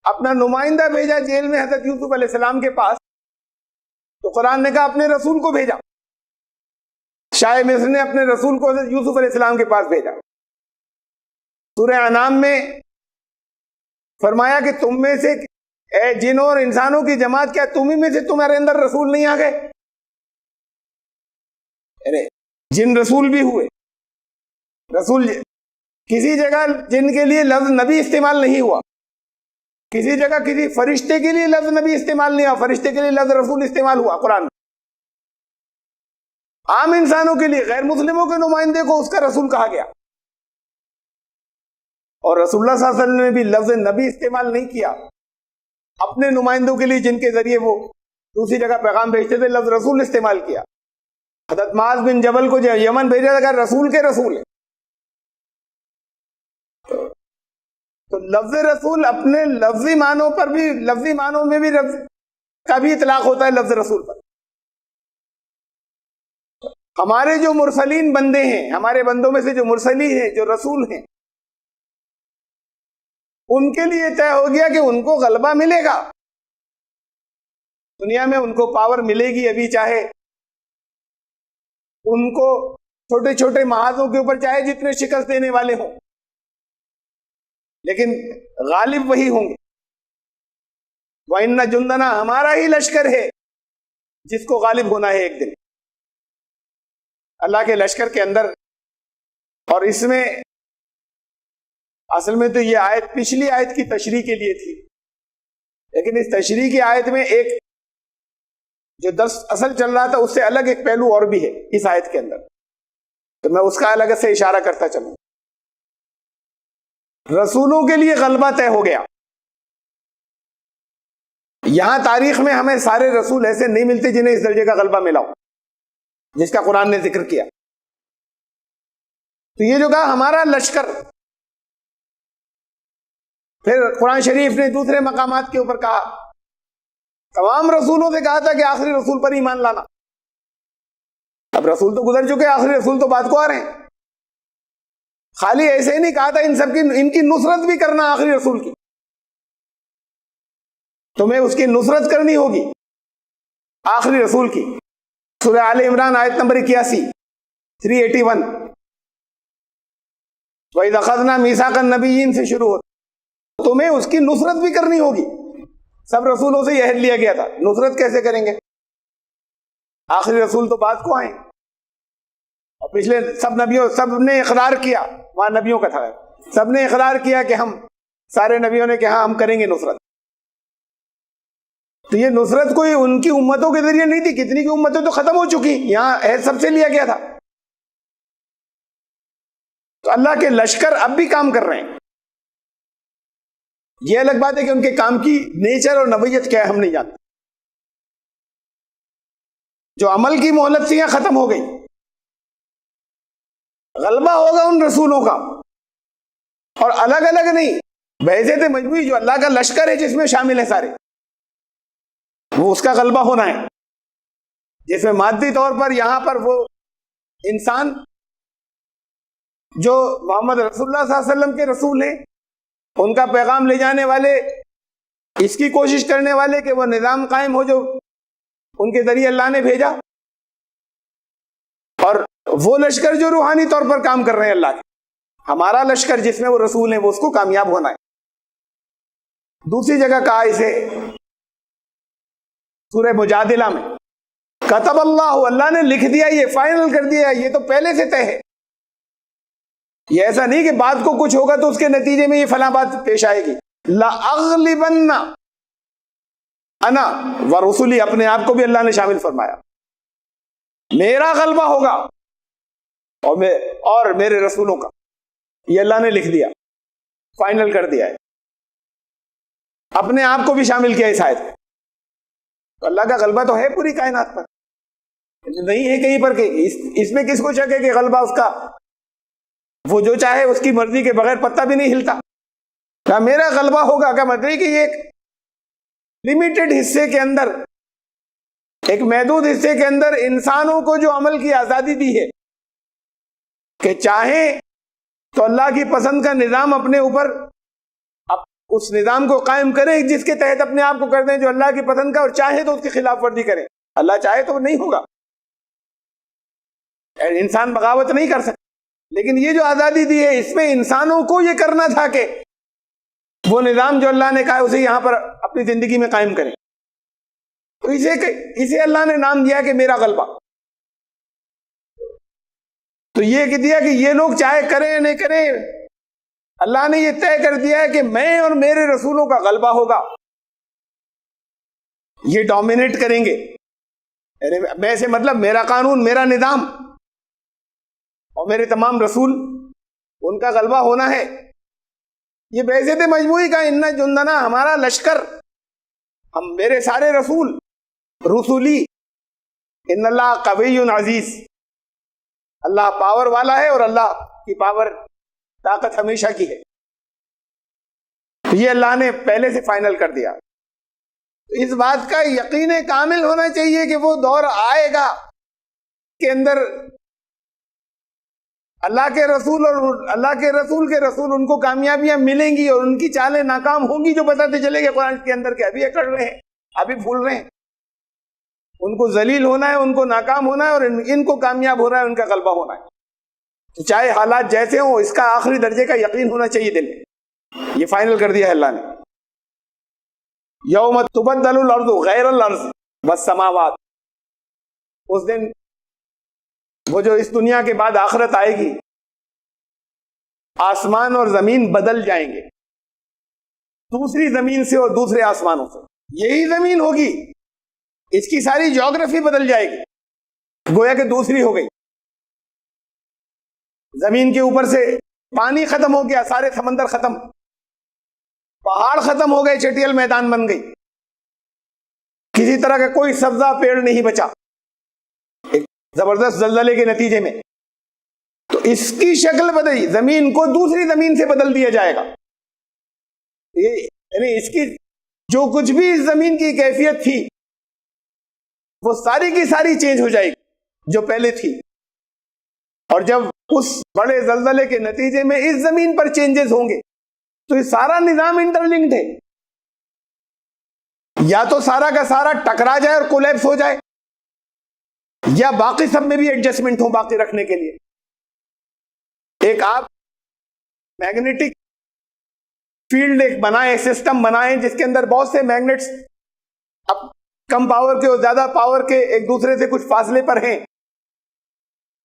اپنا نمائندہ بھیجا جیل میں حضرت یوسف علیہ السلام کے پاس، تو قرآن نے کہا اپنے رسول کو بھیجا، شاہ مصر نے اپنے رسول کو حضرت یوسف علیہ السلام کے پاس بھیجا۔ سورہ انعام میں فرمایا کہ تم میں سے اے جنوں اور انسانوں کی جماعت، کیا تم ہی میں سے تمہارے اندر رسول نہیں آ گئے؟ ارے جن رسول بھی ہوئے، رسول کسی جگہ جن کے لیے لفظ نبی استعمال نہیں ہوا، کسی جگہ کسی فرشتے کے لیے لفظ نبی استعمال نہیں ہوا، فرشتے کے لیے لفظ رسول استعمال ہوا قرآن میں۔ عام انسانوں کے لیے، غیر مسلموں کے نمائندے کو اس کا رسول کہا گیا، اور رسول اللہ صلی اللہ علیہ وسلم نے بھی لفظ نبی استعمال نہیں کیا اپنے نمائندوں کے لیے جن کے ذریعے وہ دوسری جگہ پیغام بھیجتے تھے، لفظ رسول استعمال کیا۔ حضرت معاذ بن جبل کو جو یمن بھیجا تھا، رسول کے رسول ہے۔ تو لفظ رسول اپنے لفظی معنوں پر بھی، لفظی معنوں میں بھی کا بھی اطلاق ہوتا ہے لفظ رسول پر۔ ہمارے جو مرسلین بندے ہیں، ہمارے بندوں میں سے جو مرسلین ہیں، جو رسول ہیں، ان کے لیے طے ہو گیا کہ ان کو غلبہ ملے گا، دنیا میں ان کو پاور ملے گی۔ ابھی چاہے ان کو چھوٹے چھوٹے محاذوں کے اوپر چاہے جتنے شکست دینے والے ہوں، لیکن غالب وہی ہوں گے۔ وَإِنَّ جُنْدَنَا، ہمارا ہی لشکر ہے جس کو غالب ہونا ہے ایک دن۔ اللہ کے لشکر کے اندر، اور اس میں اصل میں تو یہ آیت پچھلی آیت کی تشریح کے لیے تھی، لیکن اس تشریح کی آیت میں ایک جو درس اصل چل رہا تھا اس سے الگ ایک پہلو اور بھی ہے اس آیت کے اندر، تو میں اس کا الگ سے اشارہ کرتا چلوں۔ رسولوں کے لیے غلبہ طے ہو گیا۔ یہاں تاریخ میں ہمیں سارے رسول ایسے نہیں ملتے جنہیں اس درجے کا غلبہ ملا ہو جس کا قرآن نے ذکر کیا۔ تو یہ جو کہا ہمارا لشکر، پھر قرآن شریف نے دوسرے مقامات کے اوپر کہا، تمام رسولوں سے کہا تھا کہ آخری رسول پر ایمان لانا. اب رسول تو گزر چکے، آخری رسول تو بعد کو آ رہے ہیں. خالی ایسے ہی نہیں کہا تھا ان کی نصرت بھی کرنا آخری رسول کی، تمہیں اس کی نصرت کرنی ہوگی آخری رسول کی. سورہ آل عمران آیت نمبر 81 381 وَإِذْ أَخَذْنَا مِيثَاقَ النَّبِيِّينَ سے شروع ہوتا، تمہیں اس کی نصرت بھی کرنی ہوگی. سب رسولوں سے یہ عہد لیا گیا تھا، نصرت کیسے کریں گے؟ آخری رسول تو بعد کو آئیں، اور پچھلے سب نے اقرار کیا، وہاں نبیوں کا تھا، سب نے اقرار کیا کہ ہم، سارے نبیوں نے کہا ہم کریں گے نصرت. تو یہ نصرت کوئی ان کی امتوں کے ذریعے نہیں تھی، کتنی کی امتیں تو ختم ہو چکی، یہاں عہد سب سے لیا گیا تھا. تو اللہ کے لشکر اب بھی کام کر رہے ہیں. یہ الگ بات ہے کہ ان کے کام کی نیچر اور نوعیت کیا ہے ہم نہیں جانتے. جو عمل کی مہلت تھی ختم ہو گئی، غلبہ ہوگا ان رسولوں کا، اور الگ الگ نہیں، بعثت مجموعی جو اللہ کا لشکر ہے جس میں شامل ہیں سارے، وہ اس کا غلبہ ہونا ہے. جس میں مادی طور پر یہاں پر وہ انسان جو محمد رسول اللہ صلی اللہ علیہ وسلم کے رسول ہیں، ان کا پیغام لے جانے والے، اس کی کوشش کرنے والے کہ وہ نظام قائم ہو جو ان کے ذریعے اللہ نے بھیجا، اور وہ لشکر جو روحانی طور پر کام کر رہے ہیں اللہ کے. ہمارا لشکر جس میں وہ رسول ہیں وہ اس کو کامیاب ہونا ہے. دوسری جگہ کہا اسے سورہ مجادلہ میں، کتب اللہ نے لکھ دیا، یہ فائنل کر دیا، یہ تو پہلے سے طے ہے. یہ ایسا نہیں کہ بعد کو کچھ ہوگا تو اس کے نتیجے میں یہ فلاں بات پیش آئے گی. لَأَغْلِبَنَّ انا ورسلی، اپنے آپ کو بھی اللہ نے شامل فرمایا، میرا غلبہ ہوگا اور میرے رسولوں کا. یہ اللہ نے لکھ دیا، فائنل کر دیا ہے، اپنے آپ کو بھی شامل کیا اس آیت میں. تو اللہ کا غلبہ تو ہے پوری کائنات پر، نہیں ہے کہیں پر کہ اس میں کس کو شک ہے کہ غلبہ اس کا، وہ جو چاہے اس کی مرضی کے بغیر پتہ بھی نہیں ہلتا. کیا میرا غلبہ ہوگا، کیا مطلب کہ یہ ایک لمیٹڈ حصے کے اندر، ایک محدود حصے کے اندر انسانوں کو جو عمل کی آزادی دی ہے کہ چاہیں تو اللہ کی پسند کا نظام اپنے اوپر، اس نظام کو قائم کریں جس کے تحت اپنے آپ کو کر دیں جو اللہ کی پسند کا، اور چاہے تو اس کی خلاف ورزی کریں. اللہ چاہے تو نہیں ہوگا، انسان بغاوت نہیں کر سکتا. لیکن یہ جو آزادی دی ہے اس میں انسانوں کو یہ کرنا تھا کہ وہ نظام جو اللہ نے کہا اسے یہاں پر اپنی زندگی میں قائم کریں. تو اسے اللہ نے نام دیا کہ میرا غلبہ. تو یہ کہ دیا کہ یہ لوگ چاہے کریں یا نہیں کریں، اللہ نے یہ طے کر دیا ہے کہ میں اور میرے رسولوں کا غلبہ ہوگا، یہ ڈومینیٹ کریں گے. میں سے مطلب میرا قانون، میرا نظام، اور میرے تمام رسول، ان کا غلبہ ہونا ہے. یہ بعثت مجموعی کا ان جندنا، ہمارا لشکر، ہم میرے سارے رسول، رسولی، ان اللہ قوی عزیز، اللہ پاور والا ہے اور اللہ کی پاور، طاقت ہمیشہ کی ہے. تو یہ اللہ نے پہلے سے فائنل کر دیا. اس بات کا یقین کامل ہونا چاہیے کہ وہ دور آئے گا کے اندر اللہ کے رسول اور اللہ کے رسول ان کو کامیابیاں ملیں گی اور ان کی چالیں ناکام ہوں گی جو بتاتے چلے گئے قرآن کے اندر کہ ابھی اکڑ رہے ہیں، ابھی بھول رہے ہیں. ان کو ذلیل ہونا ہے، ان کو ناکام ہونا ہے، اور ان کو کامیاب ہونا ہے، ان کا غلبہ ہونا ہے. تو چاہے حالات جیسے ہوں، اس کا آخری درجے کا یقین ہونا چاہیے دل میں. یہ فائنل کر دیا ہے اللہ نے. یوم تبدل الارض غیر الارض والسماوات، اس دن وہ جو اس دنیا کے بعد آخرت آئے گی، آسمان اور زمین بدل جائیں گے، دوسری زمین سے اور دوسرے آسمانوں سے. یہی زمین ہوگی، اس کی ساری جیوگرافی بدل جائے گی، گویا کہ دوسری ہو گئی. زمین کے اوپر سے پانی ختم ہو گیا، سارے سمندر ختم، پہاڑ ختم ہو گئے، چٹیل میدان بن گئی، کسی طرح کا کوئی سبزہ پیڑ نہیں بچا ایک زبردست زلزلے کے نتیجے میں. تو اس کی شکل بدلی، زمین کو دوسری زمین سے بدل دیا جائے گا. یعنی اس کی جو کچھ بھی اس زمین کی کیفیت تھی وہ ساری کی ساری چینج ہو جائے گی جو پہلے تھی. اور جب اس بڑے زلزلے کے نتیجے میں اس زمین پر چینجز ہوں گے تو یہ سارا نظام انٹرلنکڈ ہے. یا تو سارا کا سارا ٹکرا جائے اور کولیپس ہو جائے, یا باقی سب میں بھی ایڈجسٹمنٹ ہو باقی رکھنے کے لیے. ایک آپ میگنیٹک فیلڈ ایک بنائیں, سسٹم بنائیں جس کے اندر بہت سے میگنیٹس اب کم پاور کے اور زیادہ پاور کے ایک دوسرے سے کچھ فاصلے پر ہیں,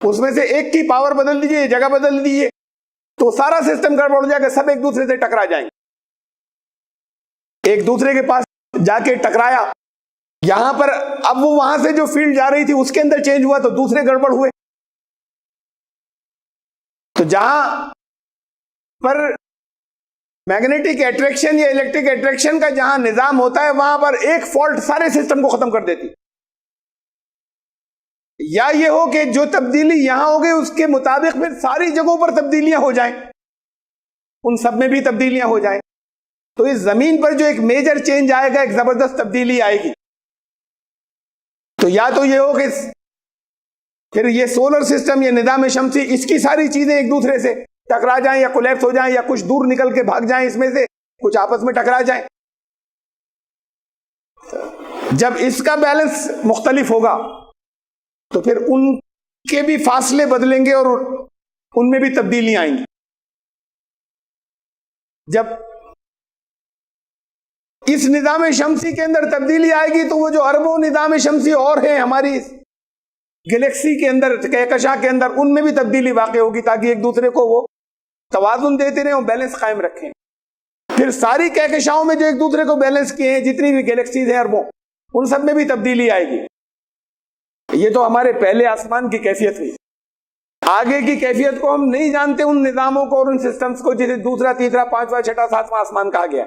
اس میں سے ایک کی پاور بدل دیجئے, جگہ بدل دیجئے, تو سارا سسٹم گڑبڑ ہو جائے گا, سب ایک دوسرے سے ٹکرا جائیں گے. ایک دوسرے کے پاس جا کے ٹکرایا, یہاں پر اب وہ وہاں سے جو فیلڈ جا رہی تھی اس کے اندر چینج ہوا تو دوسرے گڑبڑ ہوئے. تو جہاں پر میگنیٹک اٹریکشن یا الیکٹرک اٹریکشن کا جہاں نظام ہوتا ہے وہاں پر ایک فالٹ سارے سسٹم کو ختم کر دیتی. یا یہ ہو کہ جو تبدیلی یہاں ہو گئی اس کے مطابق پھر ساری جگہوں پر تبدیلیاں ہو جائیں, ان سب میں بھی تبدیلیاں ہو جائیں. تو اس زمین پر جو ایک میجر چینج آئے گا, ایک زبردست تبدیلی آئے گی. تو یا تو یہ ہو کہ پھر یہ سولر سسٹم یا نظام شمسی اس کی ساری چیزیں ایک دوسرے سے ٹکرا جائیں یا کولیپس ہو جائیں, یا کچھ دور نکل کے بھاگ جائیں, اس میں سے کچھ آپس میں ٹکرا جائیں. جب اس کا بیلنس مختلف ہوگا تو پھر ان کے بھی فاصلے بدلیں گے اور ان میں بھی تبدیلیاں آئیں گی. جب اس نظام شمسی کے اندر تبدیلی آئے گی تو وہ جو اربوں نظام شمسی اور ہیں ہماری گلیکسی کے اندر, کہکشاں کے اندر, ان میں بھی تبدیلی واقع ہوگی تاکہ ایک دوسرے کو وہ توازن دیتے رہیں اور بیلنس قائم رکھیں. پھر ساری کہکشاؤں میں جو ایک دوسرے کو بیلنس کیے ہیں, جتنی بھی گلیکسیز ہیں اربوں, ان سب میں بھی تبدیلی آئے گی. یہ تو ہمارے پہلے آسمان کی کیفیت ہوئی. آگے کی کیفیت کو ہم نہیں جانتے, ان نظاموں کو اور ان سسٹمز کو جسے دوسرا, تیسرا, پانچواں, چھٹا, ساتواں آسمان کہا گیا.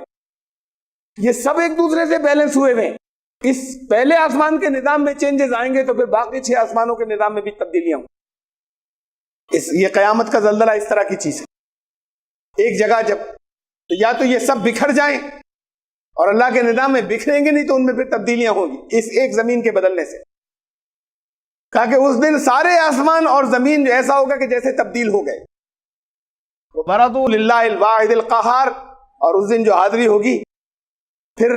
یہ سب ایک دوسرے سے بیلنس ہوئے ہوئے ہیں. اس پہلے آسمان کے نظام میں چینجز آئیں گے تو پھر باقی 6 آسمانوں کے نظام میں بھی تبدیلیاں ہوں. یہ قیامت کا زلزلہ اس طرح کی چیز ہے. ایک جگہ جب تو یا تو یہ سب بکھر جائیں اور اللہ کے نظام میں بکھریں گے, نہیں تو ان میں پھر تبدیلیاں ہوں گی اس ایک زمین کے بدلنے سے. کہا کہ اس دن سارے آسمان اور زمین ایسا ہوگا کہ جیسے تبدیل ہو گئے. وَبَرَزُوا لِلَّهِ الْوَاحِدِ الْقَهَّارِ, اور اس دن جو حاضری ہوگی پھر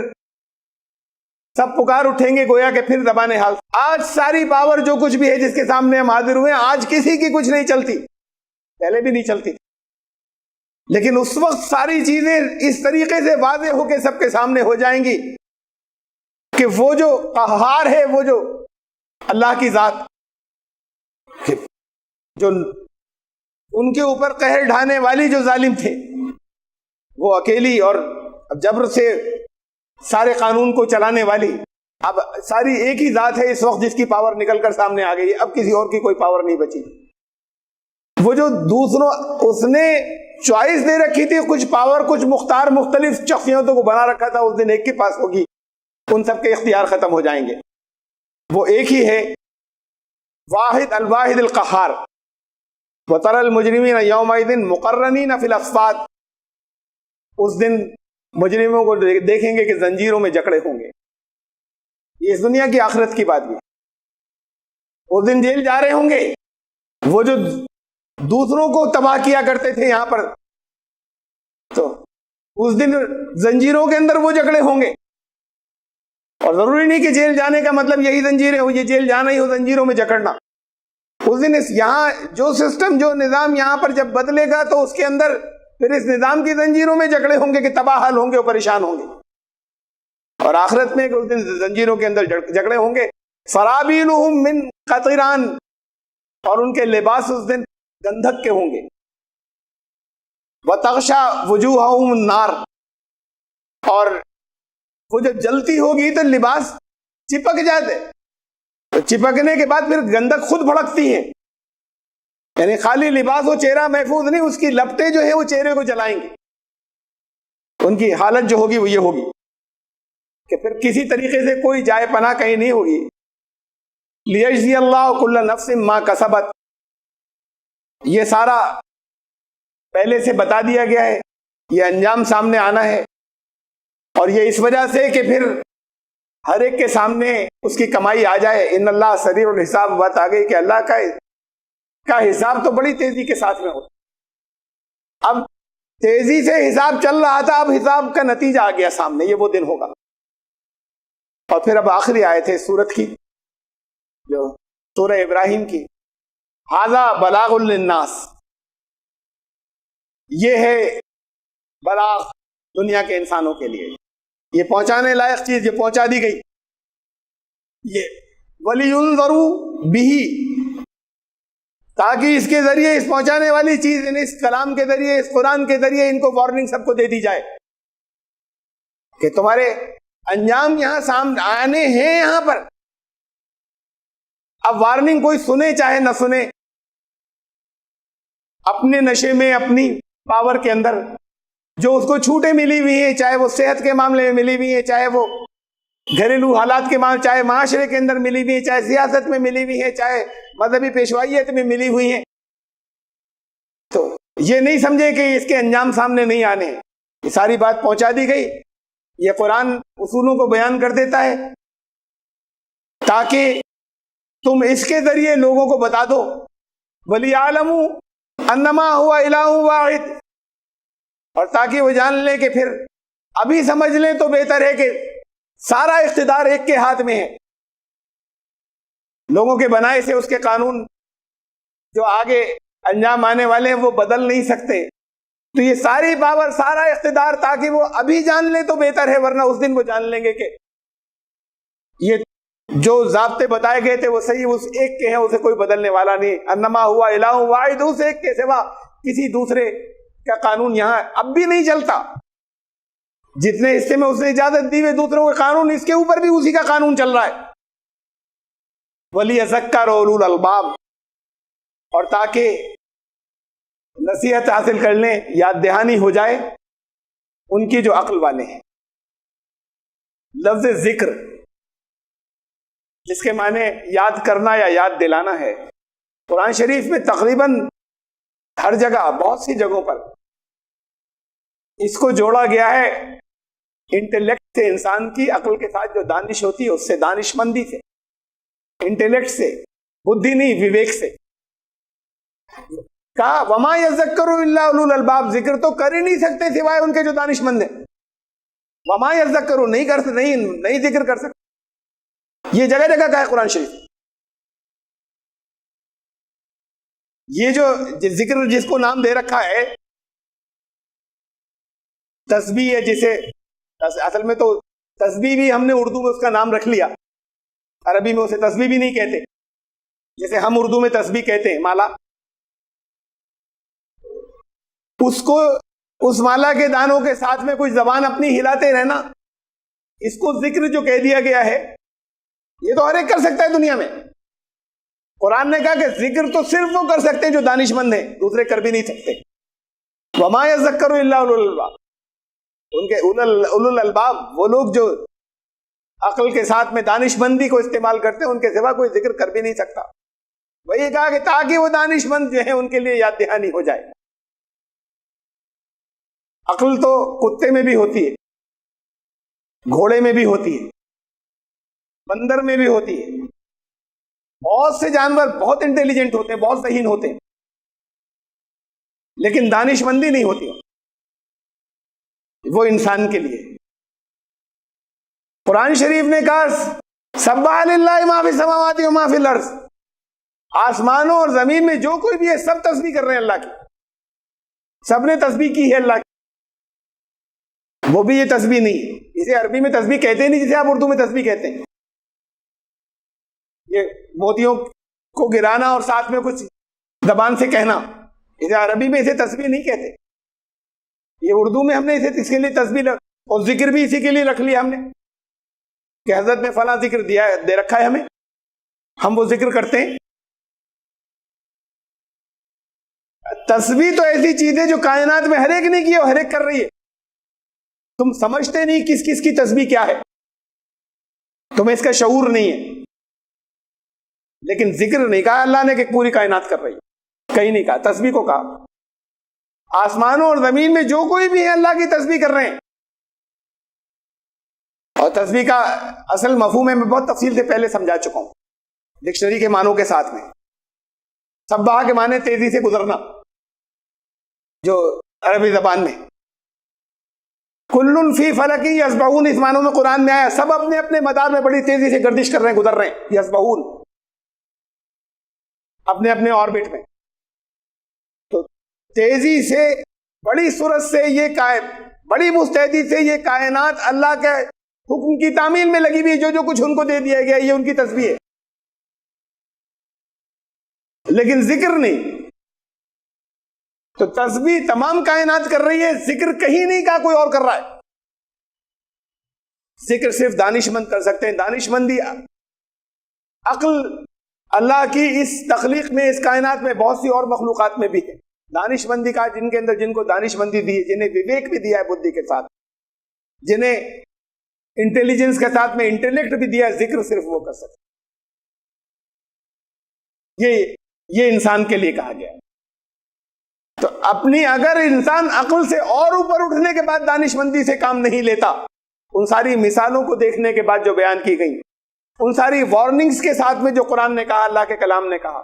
سب پکار اٹھیں گے گویا کہ پھر زبان حال. آج ساری پاور جو کچھ بھی ہے جس کے سامنے ہم حاضر ہوئے ہیں, آج کسی کی کچھ نہیں چلتی, پہلے بھی نہیں چلتی, لیکن اس وقت ساری چیزیں اس طریقے سے واضح ہو کے سب کے سامنے ہو جائیں گی کہ وہ جو قہار ہے, وہ جو اللہ کی ذات, جو ان کے اوپر قہر ڈھانے والی جو ظالم تھے, وہ اکیلی اور جبر سے سارے قانون کو چلانے والی, اب ساری ایک ہی ذات ہے اس وقت جس کی پاور نکل کر سامنے آ گئی. اب کسی اور کی کوئی پاور نہیں بچی. وہ جو دوسروں اس نے چوائس دے رکھی تھی, کچھ پاور, کچھ مختار مختلف شخصیتوں کو بنا رکھا تھا, اس دن ایک کے پاس ہوگی, ان سب کے اختیار ختم ہو جائیں گے. وہ ایک ہی ہے, واحد الواحد القہار. وَتَرَى الْمُجْرِمِينَ يَوْمَئِذٍ مُقَرَّنِينَ فِي الْأَصْفَادِ, اس دن مجرموں کو دیکھیں گے کہ زنجیروں میں جکڑے ہوں گے. یہ اس دنیا کی آخرت کی بات بھی. اس دن جیل جا رہے ہوں گے وہ جو دوسروں کو تباہ کیا کرتے تھے یہاں پر, تو اس دن زنجیروں کے اندر وہ جکڑے ہوں گے. اور ضروری نہیں کہ جیل جانے کا مطلب یہی زنجیریں ہو, یہ جیل جانا ہی ہو زنجیروں میں جکڑنا. اس دن یہاں جو سسٹم, جو نظام یہاں پر جب بدلے گا تو اس کے اندر پھر اس نظام کی زنجیروں میں جکڑے ہوں گے کہ تباہ حال ہوں گے اور پریشان ہوں گے. اور آخرت میں اس دن زنجیروں کے اندر جکڑے ہوں گے. سرابیلہم من قطران, اور ان کے لباس اس دن گندھک کے ہوں گے. وتغشا وجوہہم النار, اور وہ جب جلتی ہوگی تو لباس چپک جاتے, تو چپکنے کے بعد پھر گندھک خود بھڑکتی ہے. یعنی خالی لباس و چہرہ محفوظ نہیں, اس کی لپٹیں جو ہیں وہ چہرے کو جلائیں گی. ان کی حالت جو ہوگی وہ یہ ہوگی کہ پھر کسی طریقے سے کوئی جائے پناہ کہیں نہیں ہوگی. لیجزی اللہ کل نفس ما کسبت, یہ سارا پہلے سے بتا دیا گیا ہے, یہ انجام سامنے آنا ہے. اور یہ اس وجہ سے کہ پھر ہر ایک کے سامنے اس کی کمائی آ جائے. ان اللہ سریع الحساب، بات آ گئی کہ اللہ کا حساب تو بڑی تیزی کے ساتھ میں ہوتا. اب تیزی سے حساب چل رہا تھا، اب حساب کا نتیجہ آ گیا سامنے، یہ وہ دن ہوگا. اور پھر اب آخری آیت ہے سورت کی، جو سورہ ابراہیم کی، ھذا بلاغ للناس، یہ ہے بلاغ دنیا کے انسانوں کے لیے، یہ پہنچانے لائق چیز یہ پہنچا دی گئی. یہ وَلِيُنذَرُوا بِهِ، تاکہ اس کے ذریعے، اس پہنچانے والی چیز، اس کلام کے ذریعے، اس قرآن کے ذریعے ان کو وارننگ سب کو دے دی جائے کہ تمہارے انجام یہاں سامنے آنے ہیں یہاں پر. اب وارننگ کوئی سنے چاہے نہ سنے، اپنے نشے میں، اپنی پاور کے اندر جو اس کو چھوٹیں ملی ہوئی ہیں، چاہے وہ صحت کے معاملے میں ملی ہوئی ہیں، چاہے وہ گھریلو حالات کے معاملے، چاہے معاشرے کے اندر ملی ہوئی ہیں، چاہے سیاست میں ملی ہوئی ہیں، چاہے مذہبی پیشوائیت میں ملی ہوئی ہیں، تو یہ نہیں سمجھے کہ اس کے انجام سامنے نہیں آنے. یہ ساری بات پہنچا دی گئی. یہ قرآن اصولوں کو بیان کر دیتا ہے تاکہ تم اس کے ذریعے لوگوں کو بتا دو. وَلِيَعْلَمُوا أَنَّمَا هُوَ إِلَٰهٌ وَاحِدٌ، اور تاکہ وہ جان لیں کہ پھر ابھی سمجھ لیں تو بہتر ہے کہ سارا اقتدار ایک کے ہاتھ میں ہے. لوگوں کے بنائے سے اس کے قانون جو آگے انجام آنے والے ہیں وہ بدل نہیں سکتے. تو یہ ساری پاور، سارا اقتدار تاکہ وہ ابھی جان لیں تو بہتر ہے، ورنہ اس دن وہ جان لیں گے کہ یہ جو ضابطے بتائے گئے تھے وہ صحیح اس ایک کے ہیں، اسے کوئی بدلنے والا نہیں. انما ہوا الہ واحد، اس ایک کے سوا کسی دوسرے کا قانون یہاں اب بھی نہیں چلتا. جتنے حصے میں اس نے اجازت دی ہوئی دوسروں کا قانون، اس کے اوپر بھی اسی کا قانون چل رہا ہے. وَلِيَذَكَّرَ أُولُو الْأَلْبَابِ، اور تاکہ نصیحت حاصل کر لیں، یاد دہانی ہو جائے ان کی جو عقل والے ہیں. لفظ ذکر جس کے معنی یاد کرنا یا یاد دلانا ہے، قرآن شریف میں تقریباً ہر جگہ، بہت سی جگہوں پر اس کو جوڑا گیا ہے انٹلیکٹ سے، انسان کی عقل کے ساتھ جو دانش ہوتی ہے اس سے، دانش مندی سے، انٹلیکٹ سے، بدھی نہیں، وویک سے. کہا وما یذکر الا اولو الالباب، ذکر تو کر ہی نہیں سکتے سوائے ان کے جو دانش مند ہیں. وما یذکر، نہیں ذکر کر سکتے. یہ جگہ جگہ کا ہے قرآن شریف. یہ جو ذکر جس کو نام دے رکھا ہے تسبیح ہے، جسے اصل میں تو تسبیح بھی ہم نے اردو میں اس کا نام رکھ لیا، عربی میں اسے تسبیح بھی نہیں کہتے، جیسے ہم اردو میں تسبیح کہتے ہیں، مالا. اس کو، اس مالا کے دانوں کے ساتھ میں کچھ زبان اپنی ہلاتے رہنا، اس کو ذکر جو کہہ دیا گیا ہے، یہ تو ہر ایک کر سکتا ہے دنیا میں. قرآن نے کہا کہ ذکر تو صرف وہ کر سکتے ہیں جو دانش مند ہیں، دوسرے کر بھی نہیں سکتے. وما یذکر الا اولو الالباب، ان کے اولو الالباب وہ لوگ جو عقل کے ساتھ میں دانش مندی کو استعمال کرتے ہیں، ان کے سوا کوئی ذکر کر بھی نہیں سکتا. وہی کہا کہ تاکہ وہ دانش مند جو ہیں ان کے لیے یاد دہانی ہو جائے. عقل تو کتے میں بھی ہوتی ہے، گھوڑے میں بھی ہوتی ہے، بندر میں بھی ہوتی ہے. بہت سے جانور بہت انٹیلیجنٹ ہوتے ہیں، بہت ذہین ہوتے ہیں، لیکن دانش مندی نہیں ہوتی وہ انسان کے لیے. قرآن شریف نے کہا سبح للہ ما فی السماوات و ما فی الارض، آسمانوں اور زمین میں جو کوئی بھی ہے سب تسبیح کر رہے ہیں اللہ کی، سب نے تسبیح کی ہے اللہ کی. وہ بھی یہ تسبیح نہیں ہے، اسے عربی میں تسبیح کہتے نہیں جسے آپ اردو میں تسبیح کہتے ہیں. یہ موتیوں کو گرانا اور ساتھ میں کچھ زبان سے کہنا، اسے عربی میں اسے تسبیح نہیں کہتے. یہ اردو میں ہم نے اسے اس کے لیے تسبیح، اور ذکر بھی اسی کے لیے رکھ لیا ہم نے کہ حضرت نے فلاں ذکر دے رکھا ہے ہمیں، ہم وہ ذکر کرتے ہیں. تسبیح تو ایسی چیز ہے جو کائنات میں ہر ایک نے کی ہے اور ہر ایک کر رہی ہے. تم سمجھتے نہیں کس کس کی تسبیح کیا ہے، تمہیں اس کا شعور نہیں ہے. لیکن ذکر نہیں کہا اللہ نے کہ پوری کائنات کر رہی ہے، کہیں نہیں کہا، تسبیح کو کہا. آسمانوں اور زمین میں جو کوئی بھی ہے اللہ کی تسبیح کر رہے ہیں. اور تسبیح کا اصل مفہوم ہے میں بہت تفصیل سے پہلے سمجھا چکا ہوں ڈکشنری کے معنوں کے ساتھ میں. سباہ کے معنی تیزی سے گزرنا جو عربی زبان میں. کلن فی فلک یسبحون اس معنوں میں قرآن میں آیا سب اپنے اپنے مدار میں بڑی تیزی سے گردش کر رہے ہیں، گزر رہے ہیں. یسبحون اپنے اپنے آربٹ میں. تو تیزی سے بڑی سرعت سے یہ بڑی مستعدی سے یہ کائنات اللہ کے حکم کی تعمیل میں لگی ہوئی، جو کچھ ان کو دے دیا گیا یہ ان کی تسبیح ہے، لیکن ذکر نہیں. تو تسبیح تمام کائنات کر رہی ہے، ذکر کہیں نہیں کہا کوئی اور کر رہا ہے. ذکر صرف دانش مند کر سکتے ہیں. دانش مندی عقل اللہ کی اس تخلیق میں، اس کائنات میں بہت سی اور مخلوقات میں بھی ہے. دانش مندی کا جن کے اندر، جن کو دانش مندی دی، جنہیں وویک بھی دیا ہے بدھی کے ساتھ، جنہیں انٹیلیجنس کے ساتھ میں انٹیلیکٹ بھی دیا ہے، ذکر صرف وہ کر سکتے. یہ انسان کے لیے کہا گیا. تو اپنی اگر انسان عقل سے اور اوپر اٹھنے کے بعد دانش مندی سے کام نہیں لیتا، ان ساری مثالوں کو دیکھنے کے بعد جو بیان کی گئی، ان ساری وارننگز کے ساتھ میں جو قرآن نے کہا، اللہ کے کلام نے کہا،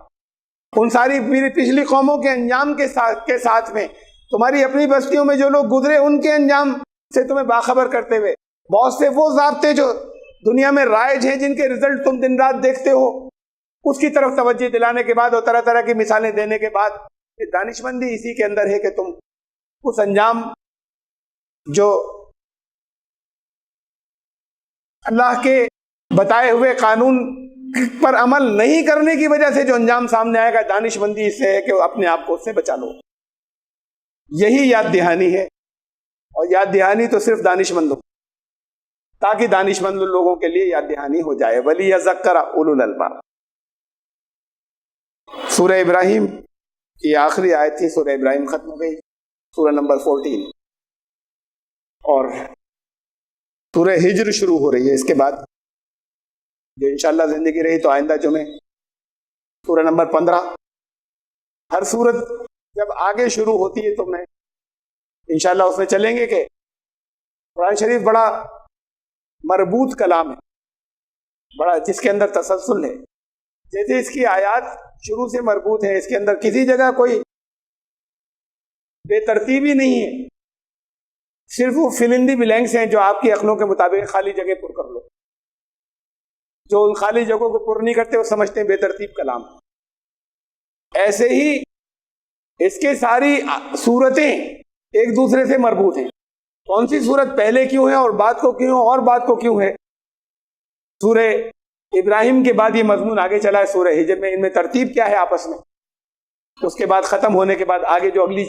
ان ساری پچھلی قوموں کے انجام کے ساتھ میں تمہاری اپنی بستیوں میں جو لوگ گزرے ان کے انجام سے تمہیں باخبر کرتے ہوئے، بہت سے وہ ضابطے جو دنیا میں رائج ہیں جن کے رزلٹ تم دن رات دیکھتے ہو، اس کی طرف توجہ دلانے کے بعد اور طرح طرح کی مثالیں دینے کے بعد یہ دانش مندی اسی کے اندر ہے کہ تم اس انجام جو اللہ کے بتائے ہوئے قانون پر عمل نہیں کرنے کی وجہ سے جو انجام سامنے آئے گا، دانش مندی اس سے ہے کہ اپنے آپ کو اس سے بچا لو. یہی یاد دہانی ہے، اور یاد دہانی تو صرف دانش مندوں، تاکہ دانش مند لوگوں کے لیے یاد دہانی ہو جائے. وَلِيَذَكَّرَ أُولُو الْأَلْبَابِ. سورہ ابراہیم کی آخری آیت تھی، سورہ ابراہیم ختم ہو گئی، سورہ نمبر 14، اور سورہ ہجر شروع ہو رہی ہے اس کے بعد، جو انشاءاللہ زندگی رہی تو آئندہ جمعے سورہ نمبر 15. ہر سورت جب آگے شروع ہوتی ہے تو میں انشاءاللہ اس میں چلیں گے کہ قرآن شریف بڑا مربوط کلام ہے، بڑا جس کے اندر تسلسل ہے. جیسے اس کی آیات شروع سے مربوط ہے، اس کے اندر کسی جگہ کوئی بے ترتیبی نہیں ہے، صرف وہ فل ان دی بلینکس ہیں جو آپ کی عقلوں کے مطابق خالی جگہ پر کر لو. جو ان خالی جگہوں کو پر نہیں کرتے وہ سمجھتے ہیں بے ترتیب کلام. ایسے ہی اس کے ساری صورتیں ایک دوسرے سے مربوط ہیں. کون سی صورت پہلے کیوں ہے اور بعد کو کیوں اور بعد کو کیوں ہے؟ سورہ ابراہیم کے بعد یہ مضمون آگے چلا ہے سورہ ہجر میں، ان میں ترتیب کیا ہے آپس میں. اس کے بعد ختم ہونے کے بعد آگے جو اگلی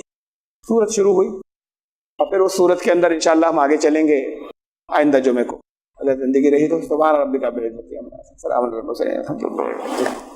صورت شروع ہوئی، اور پھر اس صورت کے اندر انشاءاللہ ہم آگے چلیں گے آئندہ جمعے کو، اگر زندگی رہی تو. سبحان ربک رب العزت عما یصفون، سلام علی المرسلین، الحمد للہ.